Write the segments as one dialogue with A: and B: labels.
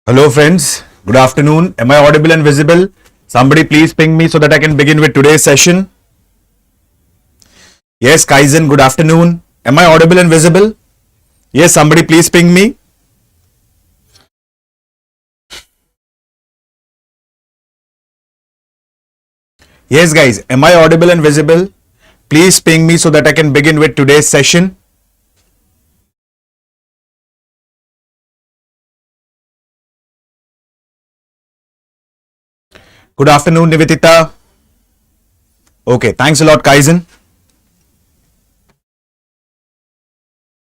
A: Hello friends, good afternoon. Am I audible and visible? Somebody please ping me so that I can begin with today's session. Yes, Kaizen, good afternoon. Am I audible and visible? Yes, somebody please ping me. Yes guys, am I audible and visible? Please ping me so that I can begin with today's session. Good afternoon, Nivetita. Okay, thanks a lot, Kaizen.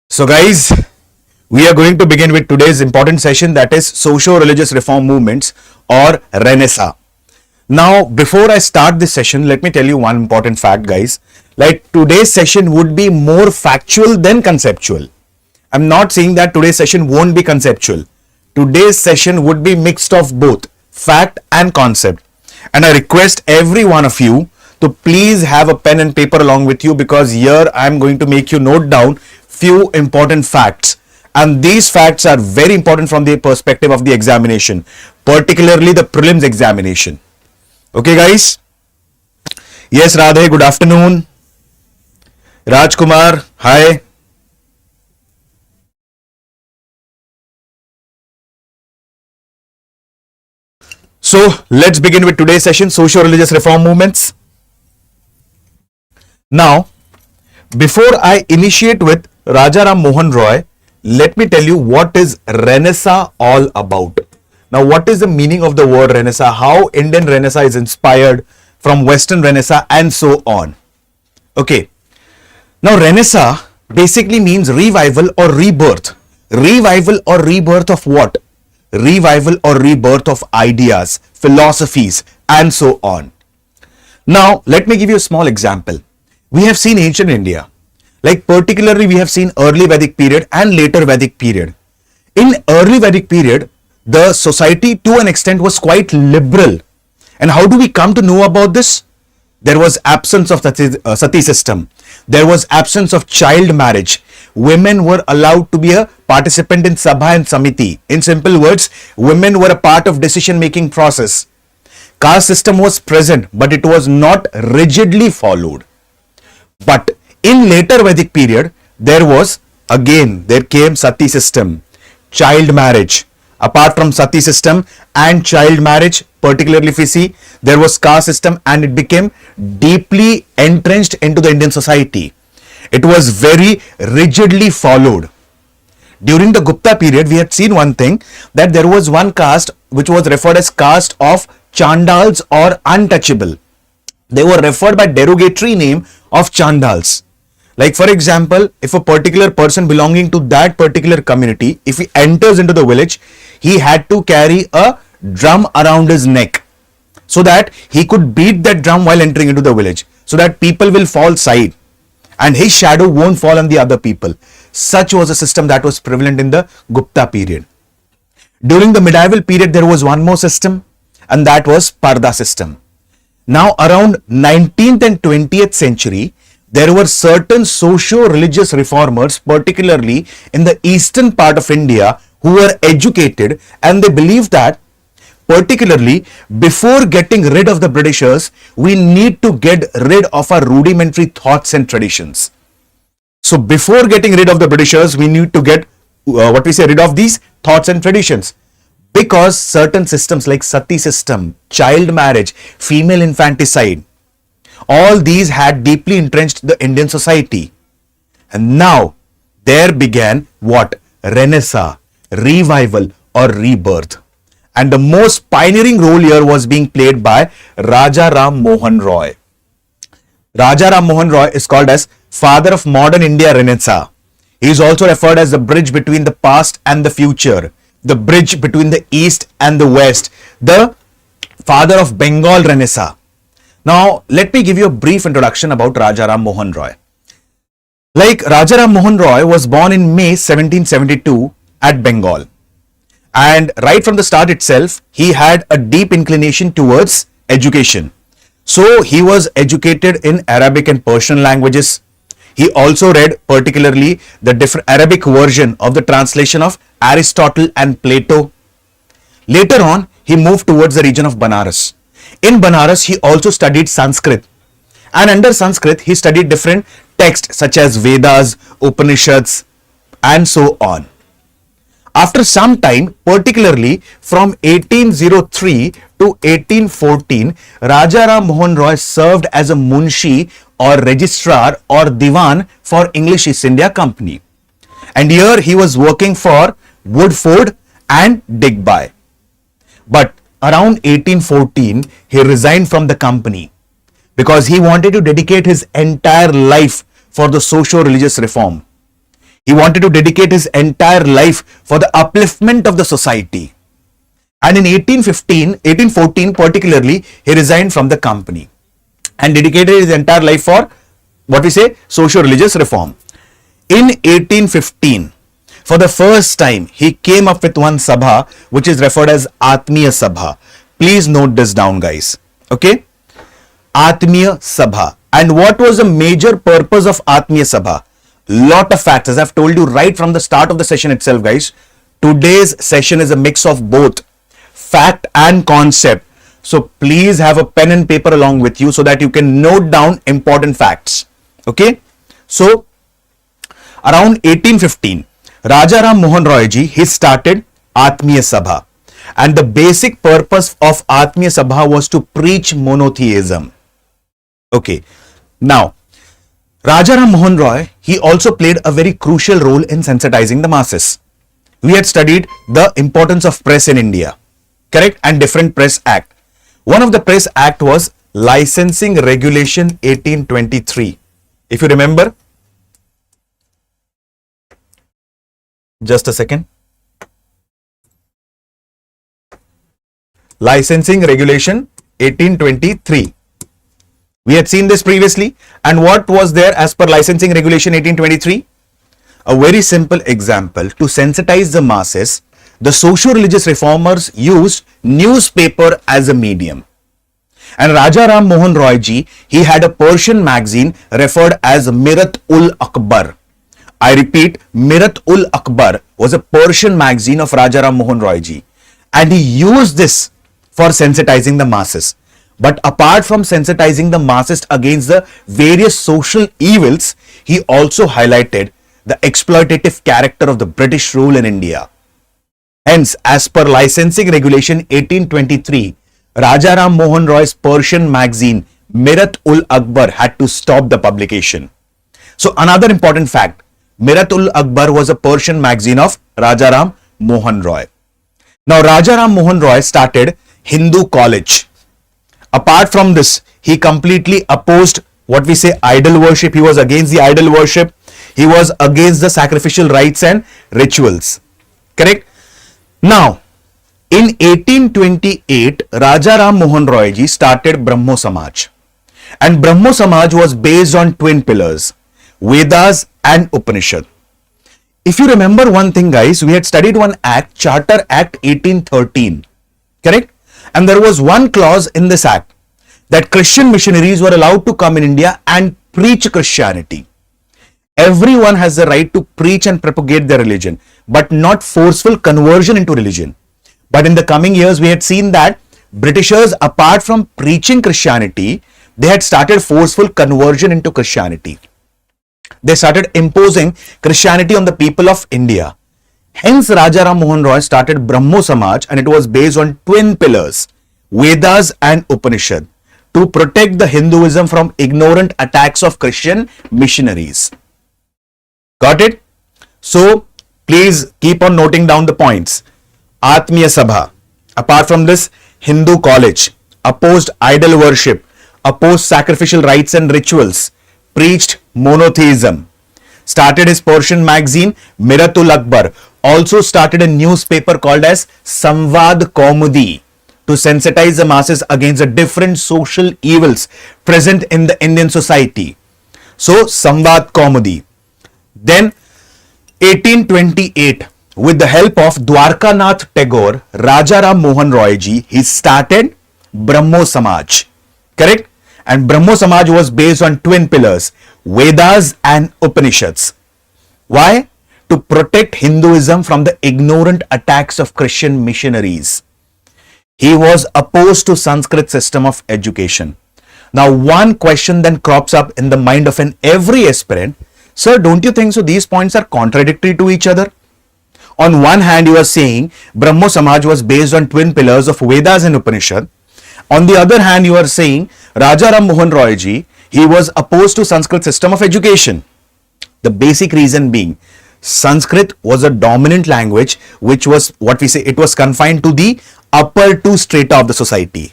A: So guys, we are going to begin with today's important session, that is Socio-Religious Reform Movements or Renaissance. Now, before I start this session, let me tell you one important fact, guys. Like, today's session would be more factual than conceptual. I'm not saying that today's session won't be conceptual. Today's session would be mixed of both fact and concept. And I request every one of you to please have a pen and paper along with you, because here I'm going to make you note down few important facts. And these facts are very important from the perspective of the examination, particularly the prelims examination. Okay, guys? Yes, Radhe, good afternoon. Rajkumar, hi. So, let's begin with today's session, Socio-Religious Reform Movements. Now, before I initiate with Rajaram Mohan Roy, let me tell you what is Renaissance all about. Now, what is the meaning of the word Renaissance? How Indian Renaissance is inspired from Western Renaissance and so on. Okay. Now, Renaissance basically means revival or rebirth. Revival or rebirth of what? Revival or rebirth of ideas, philosophies, and so on. Now, let me give you a small example. We have seen ancient India. Like particularly we have seen early Vedic period and later Vedic period. In early Vedic period, the society to an extent was quite liberal. And how do we come to know about this? There was absence of sati system. There was absence of child marriage. Women were allowed to be a participant in Sabha and Samiti. In simple words, women were a part of decision-making process. Caste system was present, but it was not rigidly followed. But in later Vedic period, there came sati system, child marriage. Apart from sati system and child marriage, particularly if we see, there was caste system and it became deeply entrenched into the Indian society. It was very rigidly followed. During the Gupta period, we had seen one thing, that there was one caste which was referred as caste of Chandals or untouchable. They were referred by derogatory name of Chandals. Like for example, if a particular person belonging to that particular community, if he enters into the village, he had to carry a drum around his neck so that he could beat that drum while entering into the village, so that people will fall side and his shadow won't fall on the other people. Such was a system that was prevalent in the Gupta period. During the medieval period, there was one more system, and that was Parda system. Now around 19th and 20th century, there were certain socio-religious reformers, particularly in the eastern part of India, who were educated, and they believed that particularly before getting rid of the Britishers, we need to get rid of our rudimentary thoughts and traditions. So before getting rid of the Britishers, we need to get rid of these thoughts and traditions. Because certain systems like sati system, child marriage, female infanticide, all these had deeply entrenched the Indian society. And now there began what? Renaissance, revival or rebirth. And the most pioneering role here was being played by Rajaram Mohan Roy. Rajaram Mohan Roy is called as father of modern India Renaissance. He is also referred as the bridge between the past and the future, the bridge between the East and the West, the father of Bengal Renaissance. Now, let me give you a brief introduction about Rajaram Mohan Roy. Like, Rajaram Mohan Roy was born in May 1772 at Bengal. And right from the start itself, he had a deep inclination towards education. So, he was educated in Arabic and Persian languages. He also read particularly the different Arabic version of the translation of Aristotle and Plato. Later on, he moved towards the region of Banaras. In Banaras, he also studied Sanskrit. And under Sanskrit, he studied different texts such as Vedas, Upanishads, and so on. After some time, particularly from 1803 to 1814, Raja Ram Mohan Roy served as a munshi or registrar or diwan for English East India Company. And here he was working for Woodford and Digby. But around 1814, he resigned from the company because he wanted to dedicate his entire life for the socio-religious reform. He wanted to dedicate his entire life for the upliftment of the society. And in 1814 particularly, he resigned from the company and dedicated his entire life for what we say socio-religious reform. In 1815, for the first time, he came up with one sabha which is referred as Atmiya Sabha. Please note this down, guys. Okay? Atmiya Sabha. And what was the major purpose of Atmiya Sabha? Lot of facts, as I've told you right from the start of the session itself, guys. Today's session is a mix of both fact and concept. So please have a pen and paper along with you so that you can note down important facts. Okay? So around 1815, Raja Ram Mohan Roy ji, he started Atmiya Sabha. And the basic purpose of Atmiya Sabha was to preach monotheism. Okay. Now, Raja Ram Mohan Roy, he also played a very crucial role in sensitizing the masses. We had studied the importance of press in India, correct? And different press act. One of the press act was Licensing Regulation 1823. If you remember, just a second. Licensing Regulation 1823. We had seen this previously. And what was there as per Licensing Regulation 1823? A very simple example. To sensitize the masses, the socio-religious reformers used newspaper as a medium. And Raja Ram Mohan Roy ji, he had a Persian magazine referred as Mirat-ul-Akbar. I repeat, Mirat-ul-Akbar was a Persian magazine of Raja Ram Mohan Roy ji. And he used this for sensitizing the masses. But apart from sensitizing the masses against the various social evils, he also highlighted the exploitative character of the British rule in India. Hence, as per Licensing Regulation 1823, Raja Ram Mohan Roy's Persian magazine Mirat-ul-Akbar had to stop the publication. So another important fact, Mirat-ul-Akbar was a Persian magazine of Raja Ram Mohan Roy. Now Raja Ram Mohan Roy started Hindu College. Apart from this, he completely opposed what we say idol worship. He was against the idol worship. He was against the sacrificial rites and rituals. Correct? Now, in 1828, Raja Ram Mohan Roy ji started Brahmo Samaj. And Brahmo Samaj was based on twin pillars, Vedas and Upanishad. If you remember one thing, guys, we had studied one act, Charter Act 1813. Correct? And there was one clause in this act that Christian missionaries were allowed to come in India and preach Christianity. Everyone has the right to preach and propagate their religion, but not forceful conversion into religion. But in the coming years, we had seen that Britishers, apart from preaching Christianity, they had started forceful conversion into Christianity. They started imposing Christianity on the people of India. Hence, Raja Ram Mohan Roy started Brahmo Samaj, and it was based on twin pillars, Vedas and Upanishad, to protect the Hinduism from ignorant attacks of Christian missionaries. Got it? So, please keep on noting down the points. Atmiya Sabha. Apart from this, Hindu College, opposed idol worship, opposed sacrificial rites and rituals, preached monotheism, started his Persian magazine Mirat-ul-Akbar, also started a newspaper called as Samvad Kaumudi to sensitize the masses against the different social evils present in the Indian society. So, Samvad Kaumudi. Then, 1828, with the help of Dwarkanath Tagore, Raja Ram Mohan Roy ji, he started Brahmo Samaj. Correct? And Brahmo Samaj was based on twin pillars, Vedas and Upanishads. Why? To protect Hinduism from the ignorant attacks of Christian missionaries. He was opposed to Sanskrit system of education. Now, one question then crops up in the mind of every aspirant. Sir, don't you think so? These points are contradictory to each other. On one hand, you are saying Brahmo Samaj was based on twin pillars of Vedas and Upanishad. On the other hand, you are saying Raja Ram Mohan Roy ji, he was opposed to Sanskrit system of education. The basic reason being Sanskrit was a dominant language, which was what we say, it was confined to the upper two strata of the society.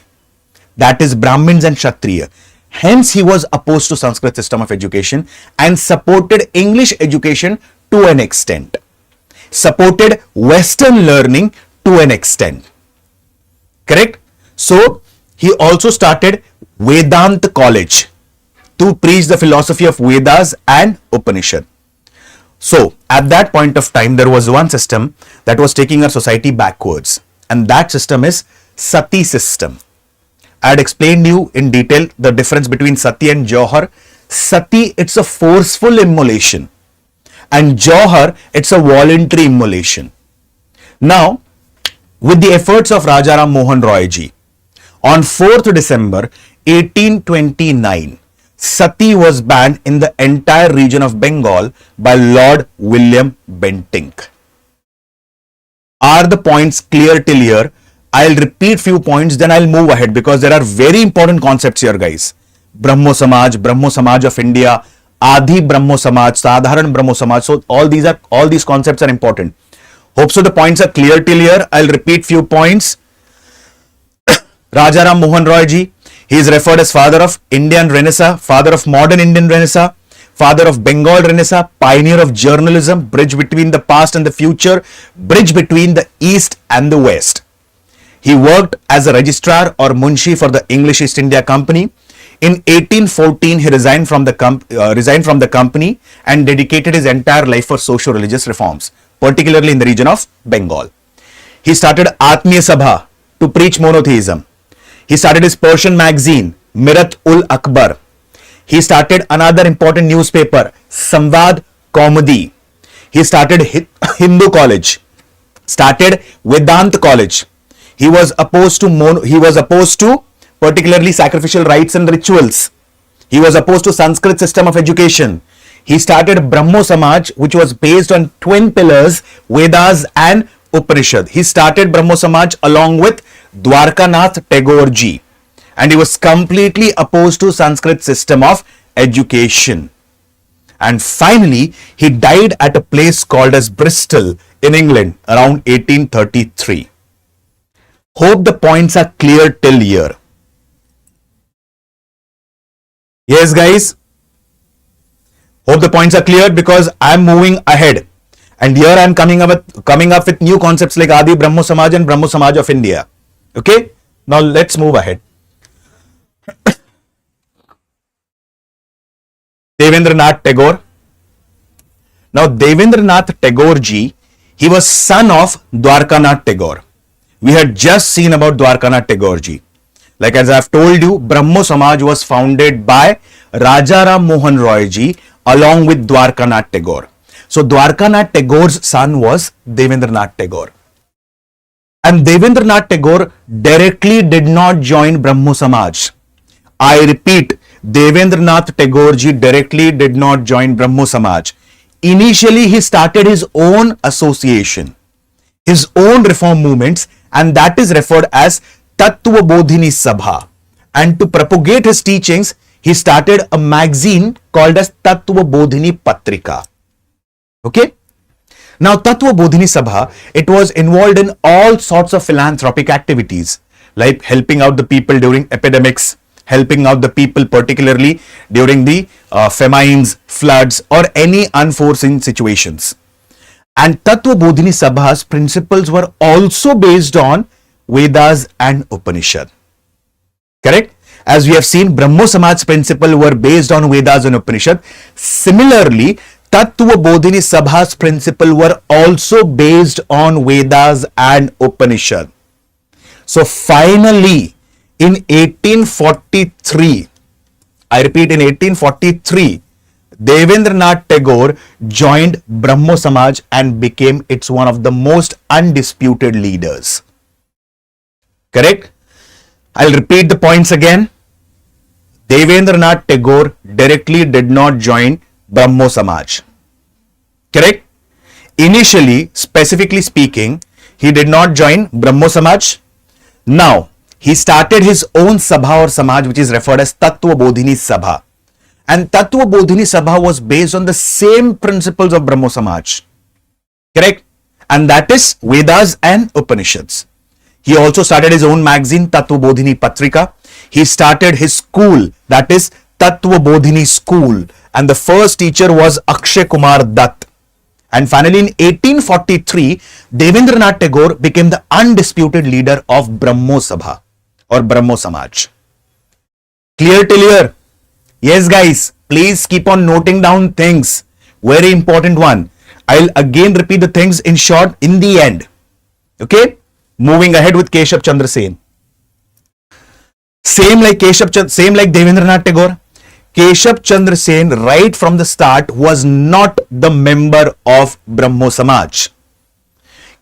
A: That is Brahmins and Kshatriya. Hence, he was opposed to Sanskrit system of education and supported English education to an extent. Supported Western learning to an extent. Correct? So, he also started Vedanta College to preach the philosophy of Vedas and Upanishad. So, at that point of time, there was one system that was taking our society backwards, and that system is Sati system. I had explained you in detail the difference between Sati and Johar. Sati, it's a forceful immolation, and Johar, it's a voluntary immolation. Now, with the efforts of Raja Ram Mohan Roy ji, on 4th December 1829, Sati was banned in the entire region of Bengal by Lord William Bentinck. Are the points clear till here? I'll repeat few points, then I'll move ahead because there are very important concepts here, guys. Brahmo Samaj of India, Adi Brahmo Samaj, Sadharan Brahmo Samaj. So all these concepts are important. Hope so the points are clear till here. I'll repeat few points. Raja Ram Mohan Roy ji, he is referred as father of Indian Renaissance, father of modern Indian Renaissance, father of Bengal Renaissance, pioneer of journalism, bridge between the past and the future, bridge between the East and the West. He worked as a registrar or munshi for the English East India Company. In 1814, he resigned from the company and dedicated his entire life for socio-religious reforms, particularly in the region of Bengal. He started Atmiya Sabha to preach monotheism. He started his Persian magazine, Mirat-ul-Akbar. He started another important newspaper, Samvad Kaumudi. He started Hindu College, started Vedanta College. He was opposed to particularly sacrificial rites and rituals. He was opposed to Sanskrit system of education. He started Brahmo Samaj, which was based on twin pillars, Vedas and Upanishad. He started Brahmo Samaj along with Dwarkanath Tagore ji, and he was completely opposed to Sanskrit system of education. And finally, he died at a place called as Bristol in England around 1833. Hope the points are clear till here. Yes, guys. Hope the points are clear because I am moving ahead. And here I am coming up with new concepts like Adi Brahmo Samaj and Brahmo Samaj of India. Okay. Now let's move ahead. Devendranath Tagore. Now Devendranath Tagore ji, he was son of Dwarkanath Tagore. We had just seen about Dwarkanath Tagore ji. Like as I have told you, Brahmo Samaj was founded by Raja Ram Mohan Roy ji along with Dwarkanath Tagore. So Dwarkanath Tagore's son was Devendranath Tagore. And Devendranath Tagore directly did not join Brahmo Samaj. I repeat, Devendranath Tagore ji directly did not join Brahmo Samaj. Initially, he started his own association, his own reform movements, and that is referred as Tattva Bodhini Sabha. And to propagate his teachings, he started a magazine called as Tattva Bodhini Patrika. Okay. Now, Tattva Bodhini Sabha, it was involved in all sorts of philanthropic activities like helping out the people during epidemics, helping out the people particularly during the famines, floods or any unforeseen situations. And Tattva Bodhini Sabha's principles were also based on Vedas and Upanishad. Correct? As we have seen, Brahmo Samaj's principles were based on Vedas and Upanishad. Similarly, Tattva Bodhini Sabha's principles were also based on Vedas and Upanishad. So finally, in 1843, I repeat, in 1843, Devendranath Tagore joined Brahmo Samaj and became its one of the most undisputed leaders. Correct? I'll repeat the points again. Devendranath Tagore directly did not join Brahmo Samaj. Correct? Initially, specifically speaking, he did not join Brahmo Samaj. Now, he started his own Sabha or Samaj, which is referred as Tattva Bodhini Sabha. And Tattva Bodhini Sabha was based on the same principles of Brahmo Samaj. Correct? And that is Vedas and Upanishads. He also started his own magazine, Tattva Bodhini Patrika. He started his school, that is Tattva Bodhini School. And the first teacher was Akshay Kumar Dutt. And finally, in 1843, Devendranath Tagore became the undisputed leader of Brahmo Sabha or Brahmo Samaj. Clear till here? Yes, guys, please keep on noting down things. Very important one. I'll again repeat the things in short in the end. Okay? Moving ahead with Keshav Chandra Sen. Same like Devendranath Tagore. Keshav Chandra Sen right from the start was not the member of Brahmo Samaj.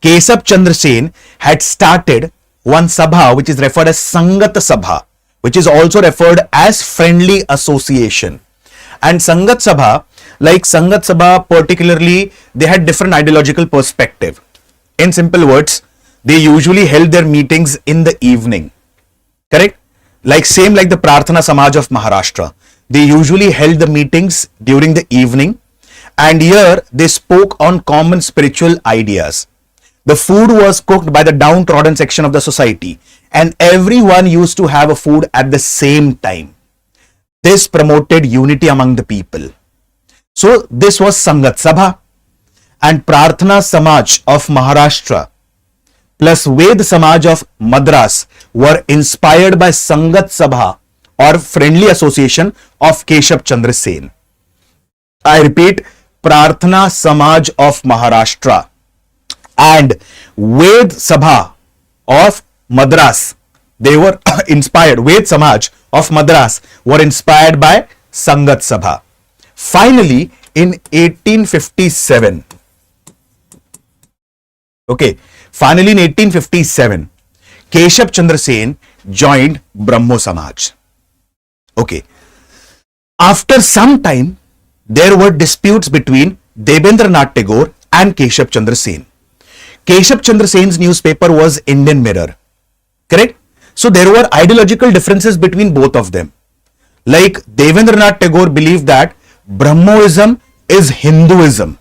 A: Keshav Chandra Sen had started one Sabha which is referred as Sangat Sabha, which is also referred as Friendly Association. And Sangat Sabha particularly, they had different ideological perspective. In simple words, they usually held their meetings in the evening. Correct? Same like the Prarthana Samaj of Maharashtra. They usually held the meetings during the evening, and here they spoke on common spiritual ideas. The food was cooked by the downtrodden section of the society, and everyone used to have a food at the same time. This promoted unity among the people. So this was Sangat Sabha. And Prarthana Samaj of Maharashtra plus Ved Samaj of Madras were inspired by Sangat Sabha or Friendly Association of Keshav Chandra Sen. I repeat, Prarthana Samaj of Maharashtra and Ved Sabha of Madras, they were inspired, Ved Samaj of Madras were inspired by Sangat Sabha. Finally, in 1857, Keshav Chandra Sen joined Brahmo Samaj. After some time, there were disputes between Devendranath Tagore and Keshav Chandra Sen. Keshav Chandra Sen's newspaper was Indian Mirror. Correct? So there were ideological differences between both of them. Like Devendranath Tagore believed that Brahmoism is Hinduism,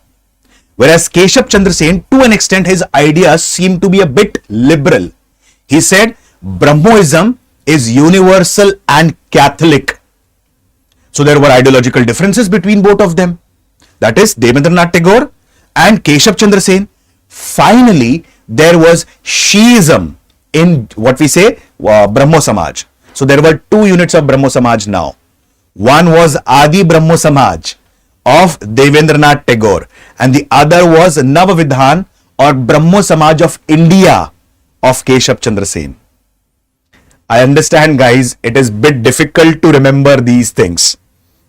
A: whereas Keshav Chandra Sen, to an extent, his ideas seemed to be a bit liberal. He said Brahmoism is universal and Catholic. So there were ideological differences between both of them. That is Devendranath Tagore and Keshav Chandra Sen. Finally, there was Shiism in what we say Brahmo Samaj. So there were two units of Brahmo Samaj now. One was Adi Brahmo Samaj of Devendranath Tagore and the other was Navavidhan or Brahmo Samaj of India of Keshav Chandra Sen. I understand, guys, it is a bit difficult to remember these things.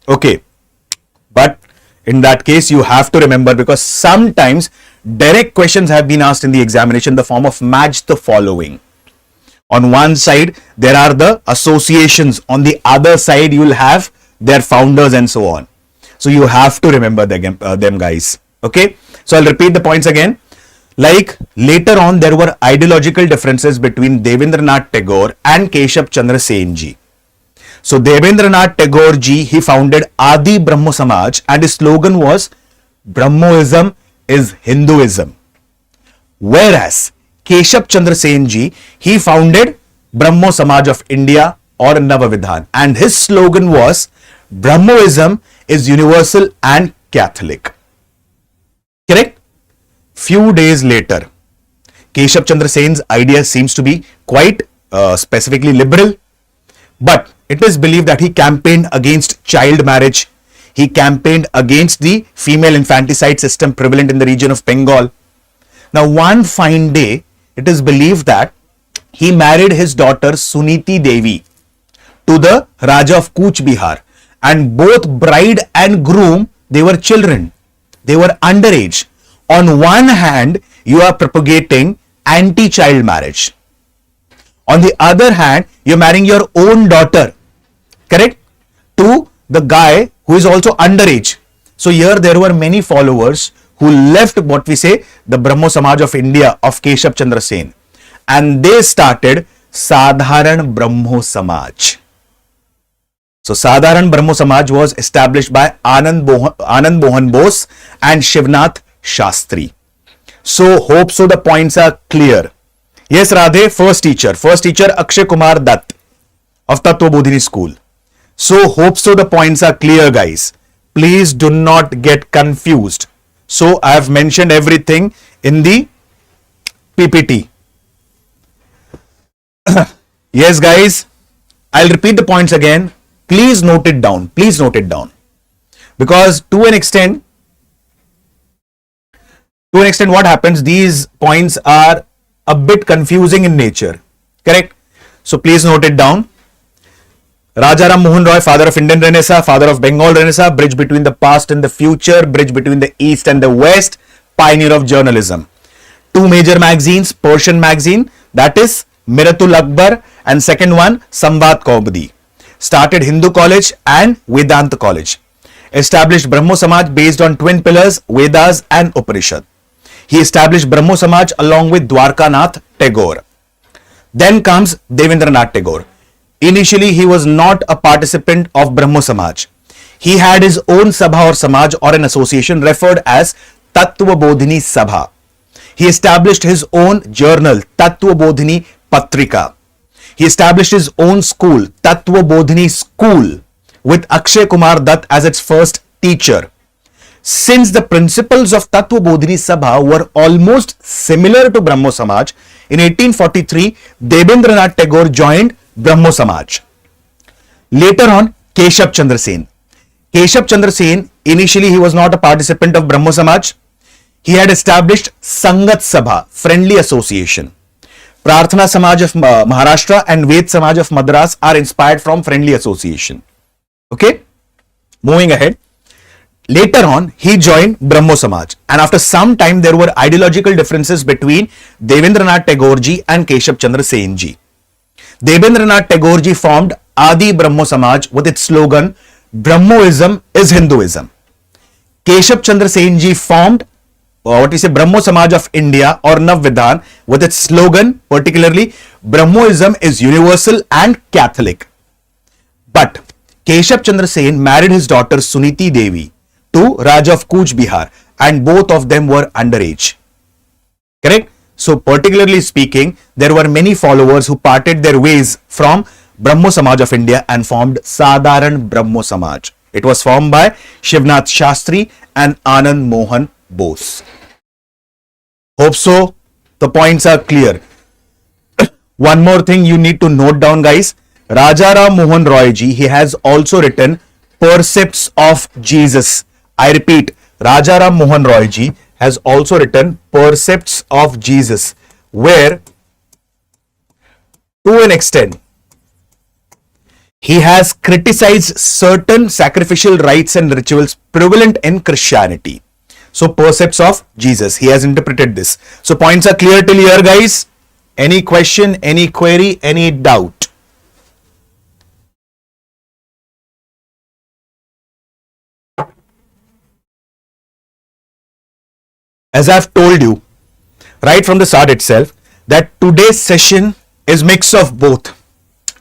A: But in that case, you have to remember, because sometimes direct questions have been asked in the examination in the form of match the following. On one side, there are the associations. On the other side, you will have their founders and so on. So you have to remember them, guys. So I'll repeat the points again. Like later on, there were ideological differences between Devendranath Tagore and Keshav Chandra Sen ji. So Devendranath Tagore ji, he founded Adi Brahmo Samaj and his slogan was Brahmoism is Hinduism. Whereas Keshav Chandra Sen ji, he founded Brahmo Samaj of India or Navavidhan and his slogan was Brahmoism is universal and Catholic. Correct? Few days later, Keshav Chandra Sen's idea seems to be quite specifically liberal, but it is believed that he campaigned against child marriage. He campaigned against the female infanticide system prevalent in the region of Bengal. Now, one fine day, it is believed that he married his daughter Suniti Devi to the Raja of Kuch Bihar, and both bride and groom, they were children. They were underage. On one hand, you are propagating anti-child marriage. On the other hand, you're marrying your own daughter, correct, to the guy who is also underage. So here there were many followers who left what we say the Brahmo Samaj of India of Keshav Chandra Sen, and they started Sadharan Brahmo Samaj. So Sadharan Brahmo Samaj was established by Anand Mohan Bose and Shivnath Shastri. So hope so the points are clear. Yes, Radhe, first teacher Akshay Kumar Dutt of Tattva Bodhini School. So hope so the points are clear, guys. Please do not get confused. So I have mentioned everything in the PPT. Yes, guys, I'll repeat the points again. Please note it down. Please note it down. Because to an extent, what happens, these points are a bit confusing in nature. Correct? So please note it down. Rajaram Mohan Roy, father of Indian Renaissance, father of Bengal Renaissance, bridge between the past and the future, bridge between the East and the West, pioneer of journalism. Two major magazines, Persian magazine, that is Miratul Akbar, and second one, Samvad Kaubadi. Started Hindu College and Vedanta College. Established Brahmo Samaj based on twin pillars, Vedas and Upanishad. He established Brahmo Samaj along with Dwarkanath Tagore. Then comes Devendranath Tagore. Initially, he was not a participant of Brahmo Samaj. He had his own Sabha or Samaj or an association referred as Tattva Bodhini Sabha. He established his own journal, Tattva Bodhini Patrika. He established his own school, Tattva Bodhini School, with Akshay Kumar Dutt as its first teacher. Since the principles of Tattva Bodhini Sabha were almost similar to Brahmo Samaj, in 1843, Debendranath Tagore joined Brahmo Samaj. Later on, Keshav Chandra Sen. Keshav Chandra Sen, initially he was not a participant of Brahmo Samaj. He had established Sangat Sabha, Friendly Association. Prarthana Samaj of Maharashtra and Ved Samaj of Madras are inspired from Friendly Association. Okay, moving ahead. Later on, he joined Brahmo Samaj, and after some time there were ideological differences between Devendranath Tagore ji and Keshav Chandra Sen ji. Devendranath Tagore ji formed Adi Brahmo Samaj with its slogan, Brahmoism is Hinduism. Keshav Chandra Sen ji formed Brahmo Samaj of India or Navvidhan with its slogan, particularly, Brahmoism is universal and Catholic. But Keshav Chandra Sen married his daughter Suniti Devi to Raja of Cooch Bihar, and both of them were underage. Correct? So particularly speaking, there were many followers who parted their ways from Brahmo Samaj of India and formed Sadharan Brahmo Samaj. It was formed by Shivnath Shastri and Anand Mohan Bose. Hope so the points are clear. One more thing you need to note down, guys. Rajaram Mohan Roy ji, he has also written Percepts of Jesus. I repeat, Rajaram Mohan Roy ji has also written Percepts of Jesus, where to an extent he has criticized certain sacrificial rites and rituals prevalent in Christianity. So Percepts of Jesus, he has interpreted this. So points are clear till here, guys. Any question, any query, any doubt? As I've told you right from the start itself, that today's session is mix of both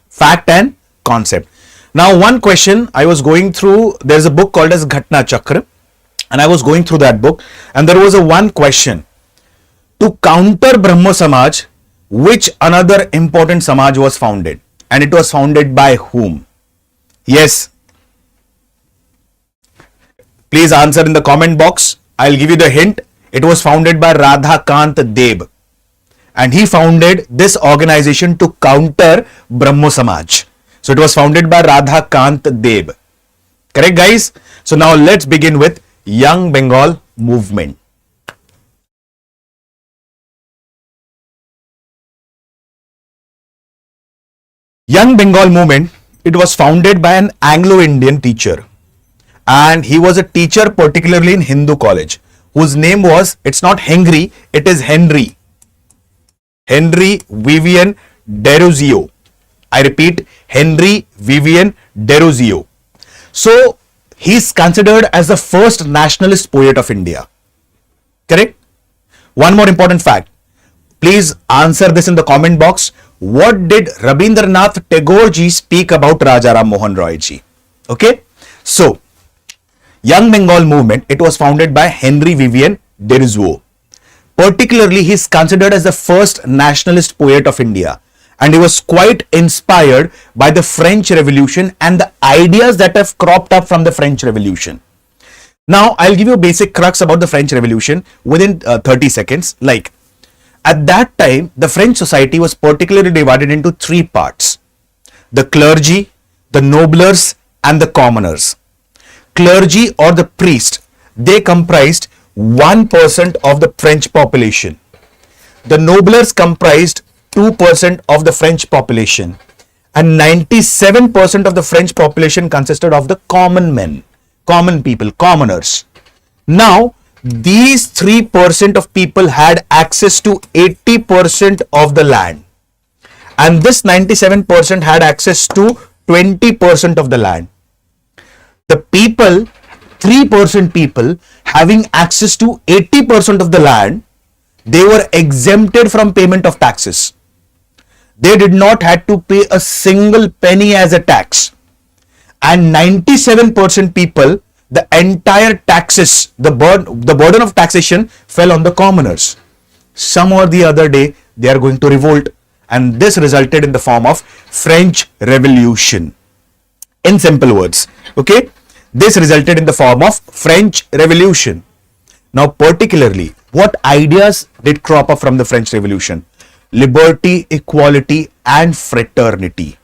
A: fact and concept. Now, one question I was going through, there's a book called as Ghatna Chakra, and I was going through that book, and there was a one question: to counter Brahmo Samaj, which another important Samaj was founded? And it was founded by whom? Yes. Please answer in the comment box. I'll give you the hint. It was founded by Radhakant Deb, and he founded this organization to counter Brahmo Samaj. So it was founded by Radhakant Deb. Correct, guys? So now let's begin with Young Bengal movement. Young Bengal movement, it was founded by an Anglo-Indian teacher, and he was a teacher particularly in Hindu college, whose name was, it's not Henry, it is Henry Vivian Desrosiers. I repeat, Henry Vivian Desrosiers. So he's considered as the first nationalist poet of India. Correct? One more important fact. Please answer this in the comment box. What did Rabindranath Tagore ji speak about Raja Ram Mohan Roy ji? Okay. So, Young Bengal movement, it was founded by Henry Vivian Desrosiers. Particularly, he is considered as the first nationalist poet of India. And he was quite inspired by the French Revolution and the ideas that have cropped up from the French Revolution. Now, I'll give you a basic crux about the French Revolution within 30 seconds. Like, at that time, the French society was particularly divided into three parts: the clergy, the noblers, and the commoners. Clergy or the priest, they comprised 1% of the French population. The noblers comprised 2% of the French population, and 97% of the French population consisted of the common men, common people, commoners. Now, these 3% of people had access to 80% of the land, and this 97% had access to 20% of the land. The people, 3% people having access to 80% of the land, they were exempted from payment of taxes. They did not have to pay a single penny as a tax. And 97% people, the entire taxes, the burden of taxation fell on the commoners. Some or the other day, they are going to revolt, and this resulted in the form of French Revolution. In simple words, okay, this resulted in the form of French Revolution. Now, particularly, what ideas did crop up from the French Revolution? Liberty, equality, and fraternity.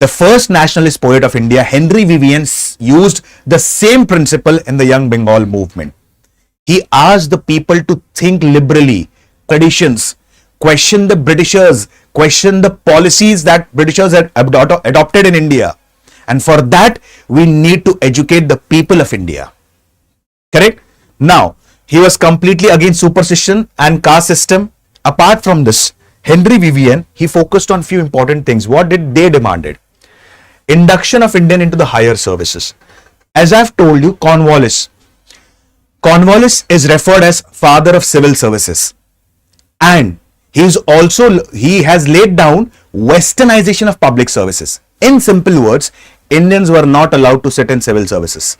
A: The first nationalist poet of India, Henry Vivian, used the same principle in the Young Bengal movement. He asked the people to think liberally, traditions, question the Britishers, question the policies that Britishers had adopted in India. And for that, we need to educate the people of India. Correct? Now, he was completely against superstition and caste system. Apart from this, Henry Vivian, he focused on few important things. What did they demanded? Induction of Indian into the higher services. As I've told you, Cornwallis is referred as father of civil services. And he has laid down westernization of public services. In simple words, Indians were not allowed to sit in civil services.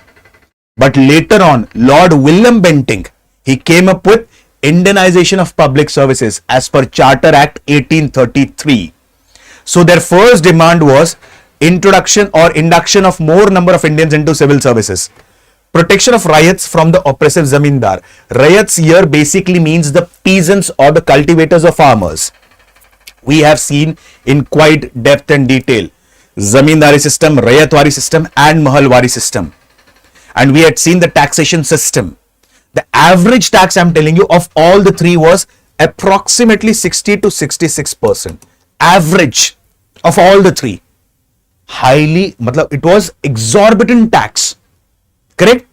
A: But later on, Lord William Bentinck, he came up with Indianization of public services as per Charter Act 1833. So their first demand was introduction or induction of more number of Indians into civil services. Protection of riots from the oppressive zamindar. Riots here basically means the peasants or the cultivators or farmers. We have seen in quite depth and detail zamindari system, rayatwari system, and mahalwari system. And we had seen the taxation system. The average tax, I'm telling you, of all the three was approximately 60 to 66%. Average of all the three. It was exorbitant tax. Correct?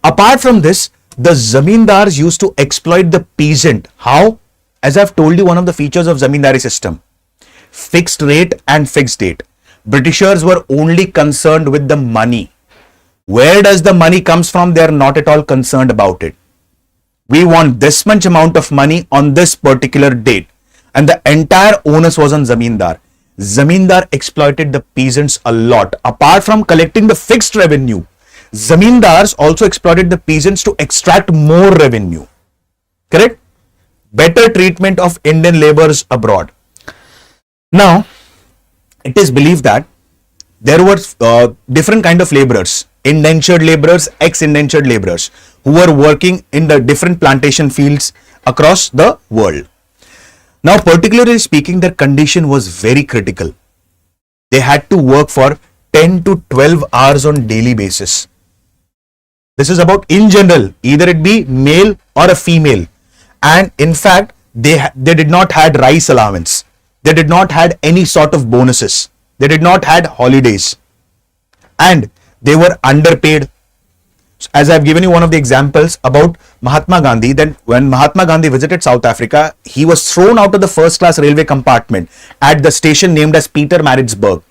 A: Apart from this, the zamindars used to exploit the peasant. How? As I've told you, one of the features of zamindari system, fixed rate and fixed date. Britishers were only concerned with the money. Where does the money comes from? They are not at all concerned about it. We want this much amount of money on this particular date. And the entire onus was on zamindar. Zamindar exploited the peasants a lot. Apart from collecting the fixed revenue, zamindars also exploited the peasants to extract more revenue. Correct? Better treatment of Indian laborers abroad. Now, it is believed that there were different kind of laborers, indentured laborers, ex-indentured laborers, who were working in the different plantation fields across the world. Now, particularly speaking, their condition was very critical. They had to work for 10 to 12 hours on daily basis. This is about in general, either it be male or a female. And in fact, they did not had rice allowance. They did not had any sort of bonuses. They did not had holidays. And they were underpaid. as I've given you one of the examples about Mahatma Gandhi, then when Mahatma Gandhi visited South Africa, he was thrown out of the first class railway compartment at the station named as Pietermaritzburg.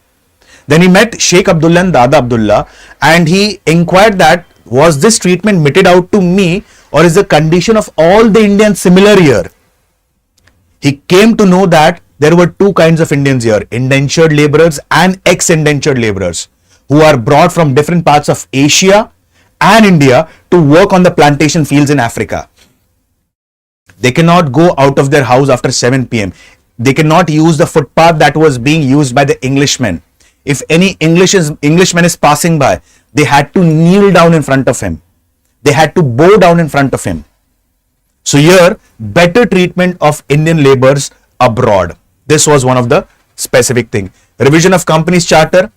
A: Then he met Sheikh Abdullah and Dada Abdullah, and he inquired that, was this treatment meted out to me, or is the condition of all the Indians similar here? He came to know that there were two kinds of Indians here, indentured laborers and ex-indentured laborers, who are brought from different parts of Asia and India to work on the plantation fields in Africa. They cannot go out of their house after 7 p.m. They cannot use the footpath that was being used by the Englishmen. If any Englishman is passing by, they had to kneel down in front of him. They had to bow down in front of him. So here, better treatment of Indian laborers abroad. This was one of the specific thing. Revision of Companies Charter.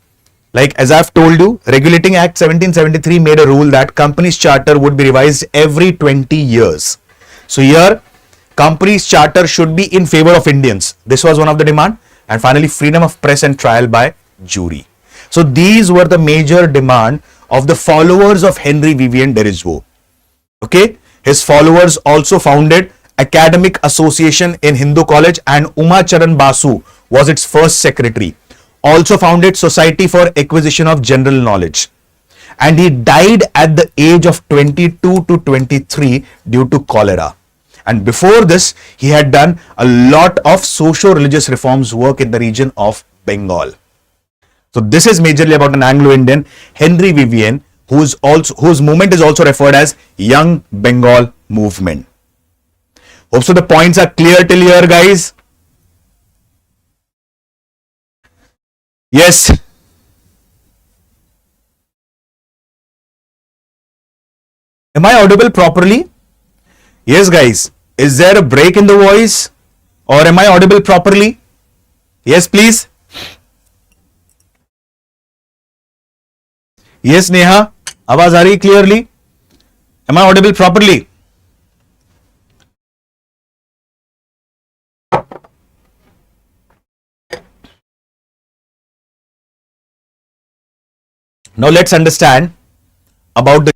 A: Like as I've told you, Regulating Act 1773 made a rule that Companies Charter would be revised every 20 years. So here, Companies Charter should be in favor of Indians. This was one of the demand. And finally, freedom of press and trial by jury. So these were the major demand of the followers of Henry Vivian Deriswo. Okay, his followers also founded Academic Association in Hindu College, and Uma Charan Basu was its first secretary. Also founded Society for Acquisition of General Knowledge. And he died at the age of 22 to 23 due to cholera. And before this, he had done a lot of socio-religious reforms work in the region of Bengal. So this is majorly about an Anglo-Indian, Henry Vivian, whose movement is also referred as Young Bengal Movement. Hope so the points are clear till here, guys. Yes. Am I audible properly? Yes, guys. Is there a break in the voice, or am I audible properly? Yes, please. Yes, Neha. आवाज आ रही clearly? Am I audible properly? Now let's understand about the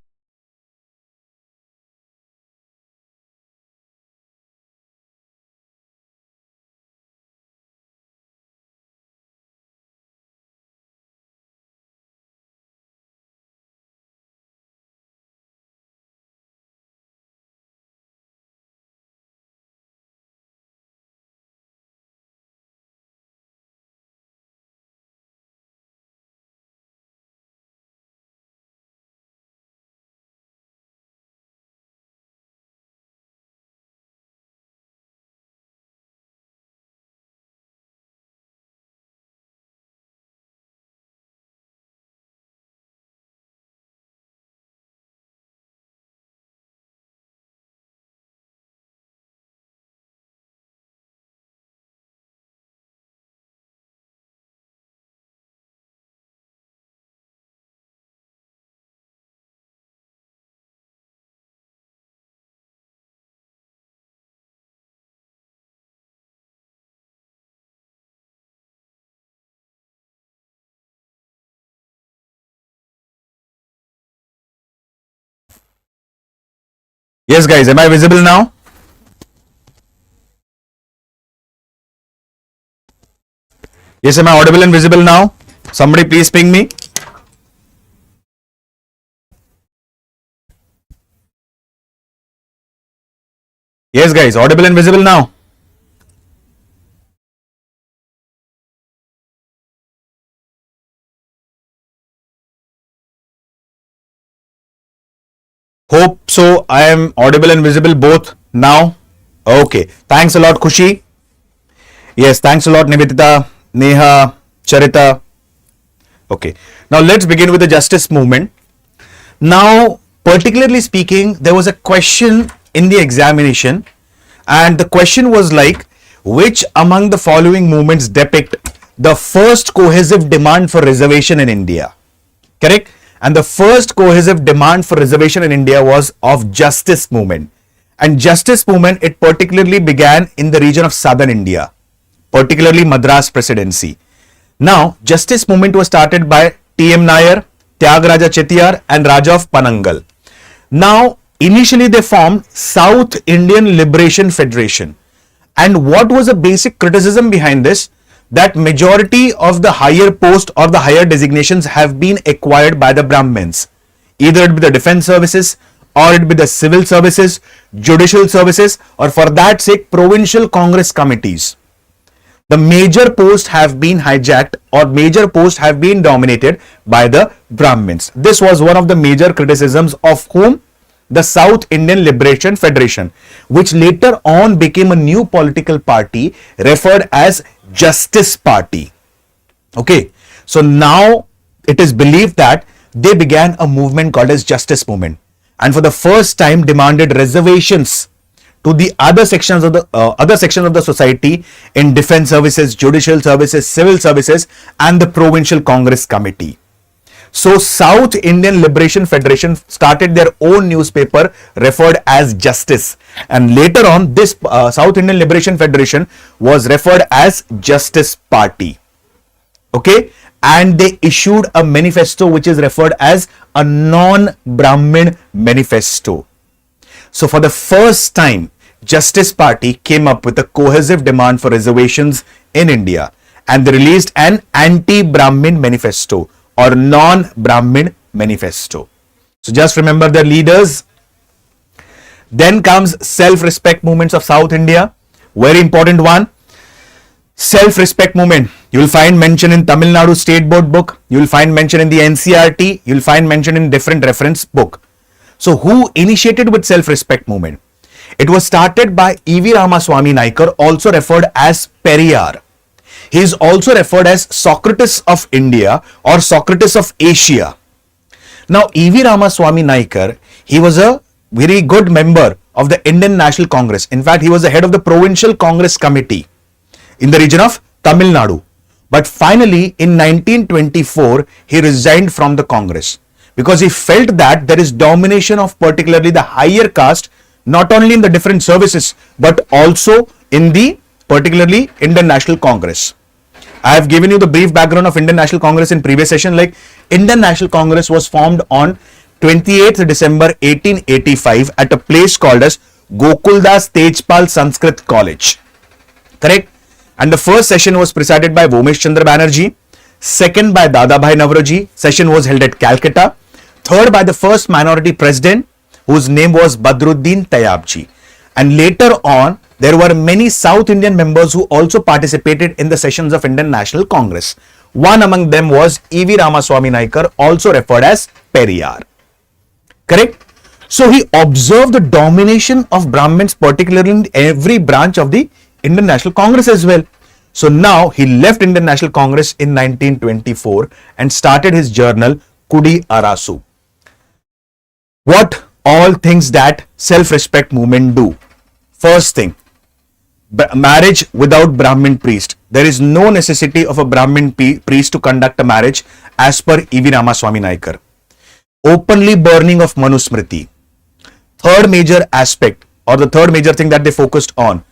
A: Yes, guys, am I visible now? Yes, am I audible and visible now? Somebody please ping me. Yes, guys, audible and visible now. Hope so. I am audible and visible both now. Okay. Thanks a lot, Khushi. Yes, thanks a lot, Nivedita, Neha, Charita. Okay. Now let's begin with the justice movement. Now, particularly speaking, there was a question in the examination, and the question was like, which among the following movements depict the first cohesive demand for reservation in India? Correct? And the first cohesive demand for reservation in India was of justice movement. And justice movement, it particularly began in the region of southern India, particularly Madras Presidency. Now, justice movement was started by T.M. Nair, Tyagaraja Chettiar and Raja of Panangal. Now, initially they formed South Indian Liberation Federation. And what was the basic criticism behind this? That majority of the higher post or the higher designations have been acquired by the Brahmins. Either it be the defense services, or it be the civil services, judicial services, or for that sake, provincial congress committees. The major posts have been hijacked or major posts have been dominated by the Brahmins. This was one of the major criticisms of whom? The South Indian Liberation Federation, which later on became a new political party referred as Justice Party. Okay, so now it is believed that they began a movement called as Justice Movement, and for the first time demanded reservations to the other sections of the society in defense services, judicial services, civil services, and the provincial congress committee. So South Indian Liberation Federation started their own newspaper referred as Justice, and later on this South Indian Liberation Federation was referred as Justice Party. Okay, and they issued a manifesto which is referred as a non-Brahmin manifesto. So for the first time, Justice Party came up with a cohesive demand for reservations in India, and they released an anti-Brahmin manifesto or non-Brahmin manifesto. So just remember the leaders. Then comes self-respect movements of South India. Very important one. Self-respect movement. You will find mention in Tamil Nadu State Board book. You will find mention in the NCRT. You will find mention in different reference book. So who initiated with self-respect movement? It was started by E.V. Ramaswamy Naikar, also referred as Periyar. He is also referred as Socrates of India or Socrates of Asia. Now, E.V. Ramaswamy Naikar, he was a very good member of the Indian National Congress. In fact, he was the head of the Provincial Congress Committee in the region of Tamil Nadu. But finally, in 1924, he resigned from the Congress because he felt that there is domination of particularly the higher caste, not only in the different services, but also in the particularly Indian National Congress. I have given you the brief background of Indian National Congress in previous session. Like, Indian National Congress was formed on 28th December 1885 at a place called as Gokuldas Tejpal Sanskrit College. Correct? And the first session was presided by Vomesh Chandra Banerjee. Second by Dadabhai Naoroji. Session was held at Calcutta. Third by the first minority president, whose name was Badruddin Tayyabji. And later on, there were many South Indian members who also participated in the sessions of Indian National Congress. One among them was E.V. Ramaswamy Naikar, also referred as Periyar. Correct? So he observed the domination of Brahmins, particularly in every branch of the Indian National Congress as well. So now he left Indian National Congress in 1924 and started his journal Kudi Arasu. What all things that self-respect movement do? First thing, marriage without Brahmin priest. There is no necessity of a Brahmin priest to conduct a marriage as per E.V. Ramaswamy Naikar. Openly burning of Manusmriti. Third major aspect or the third major thing that they focused on,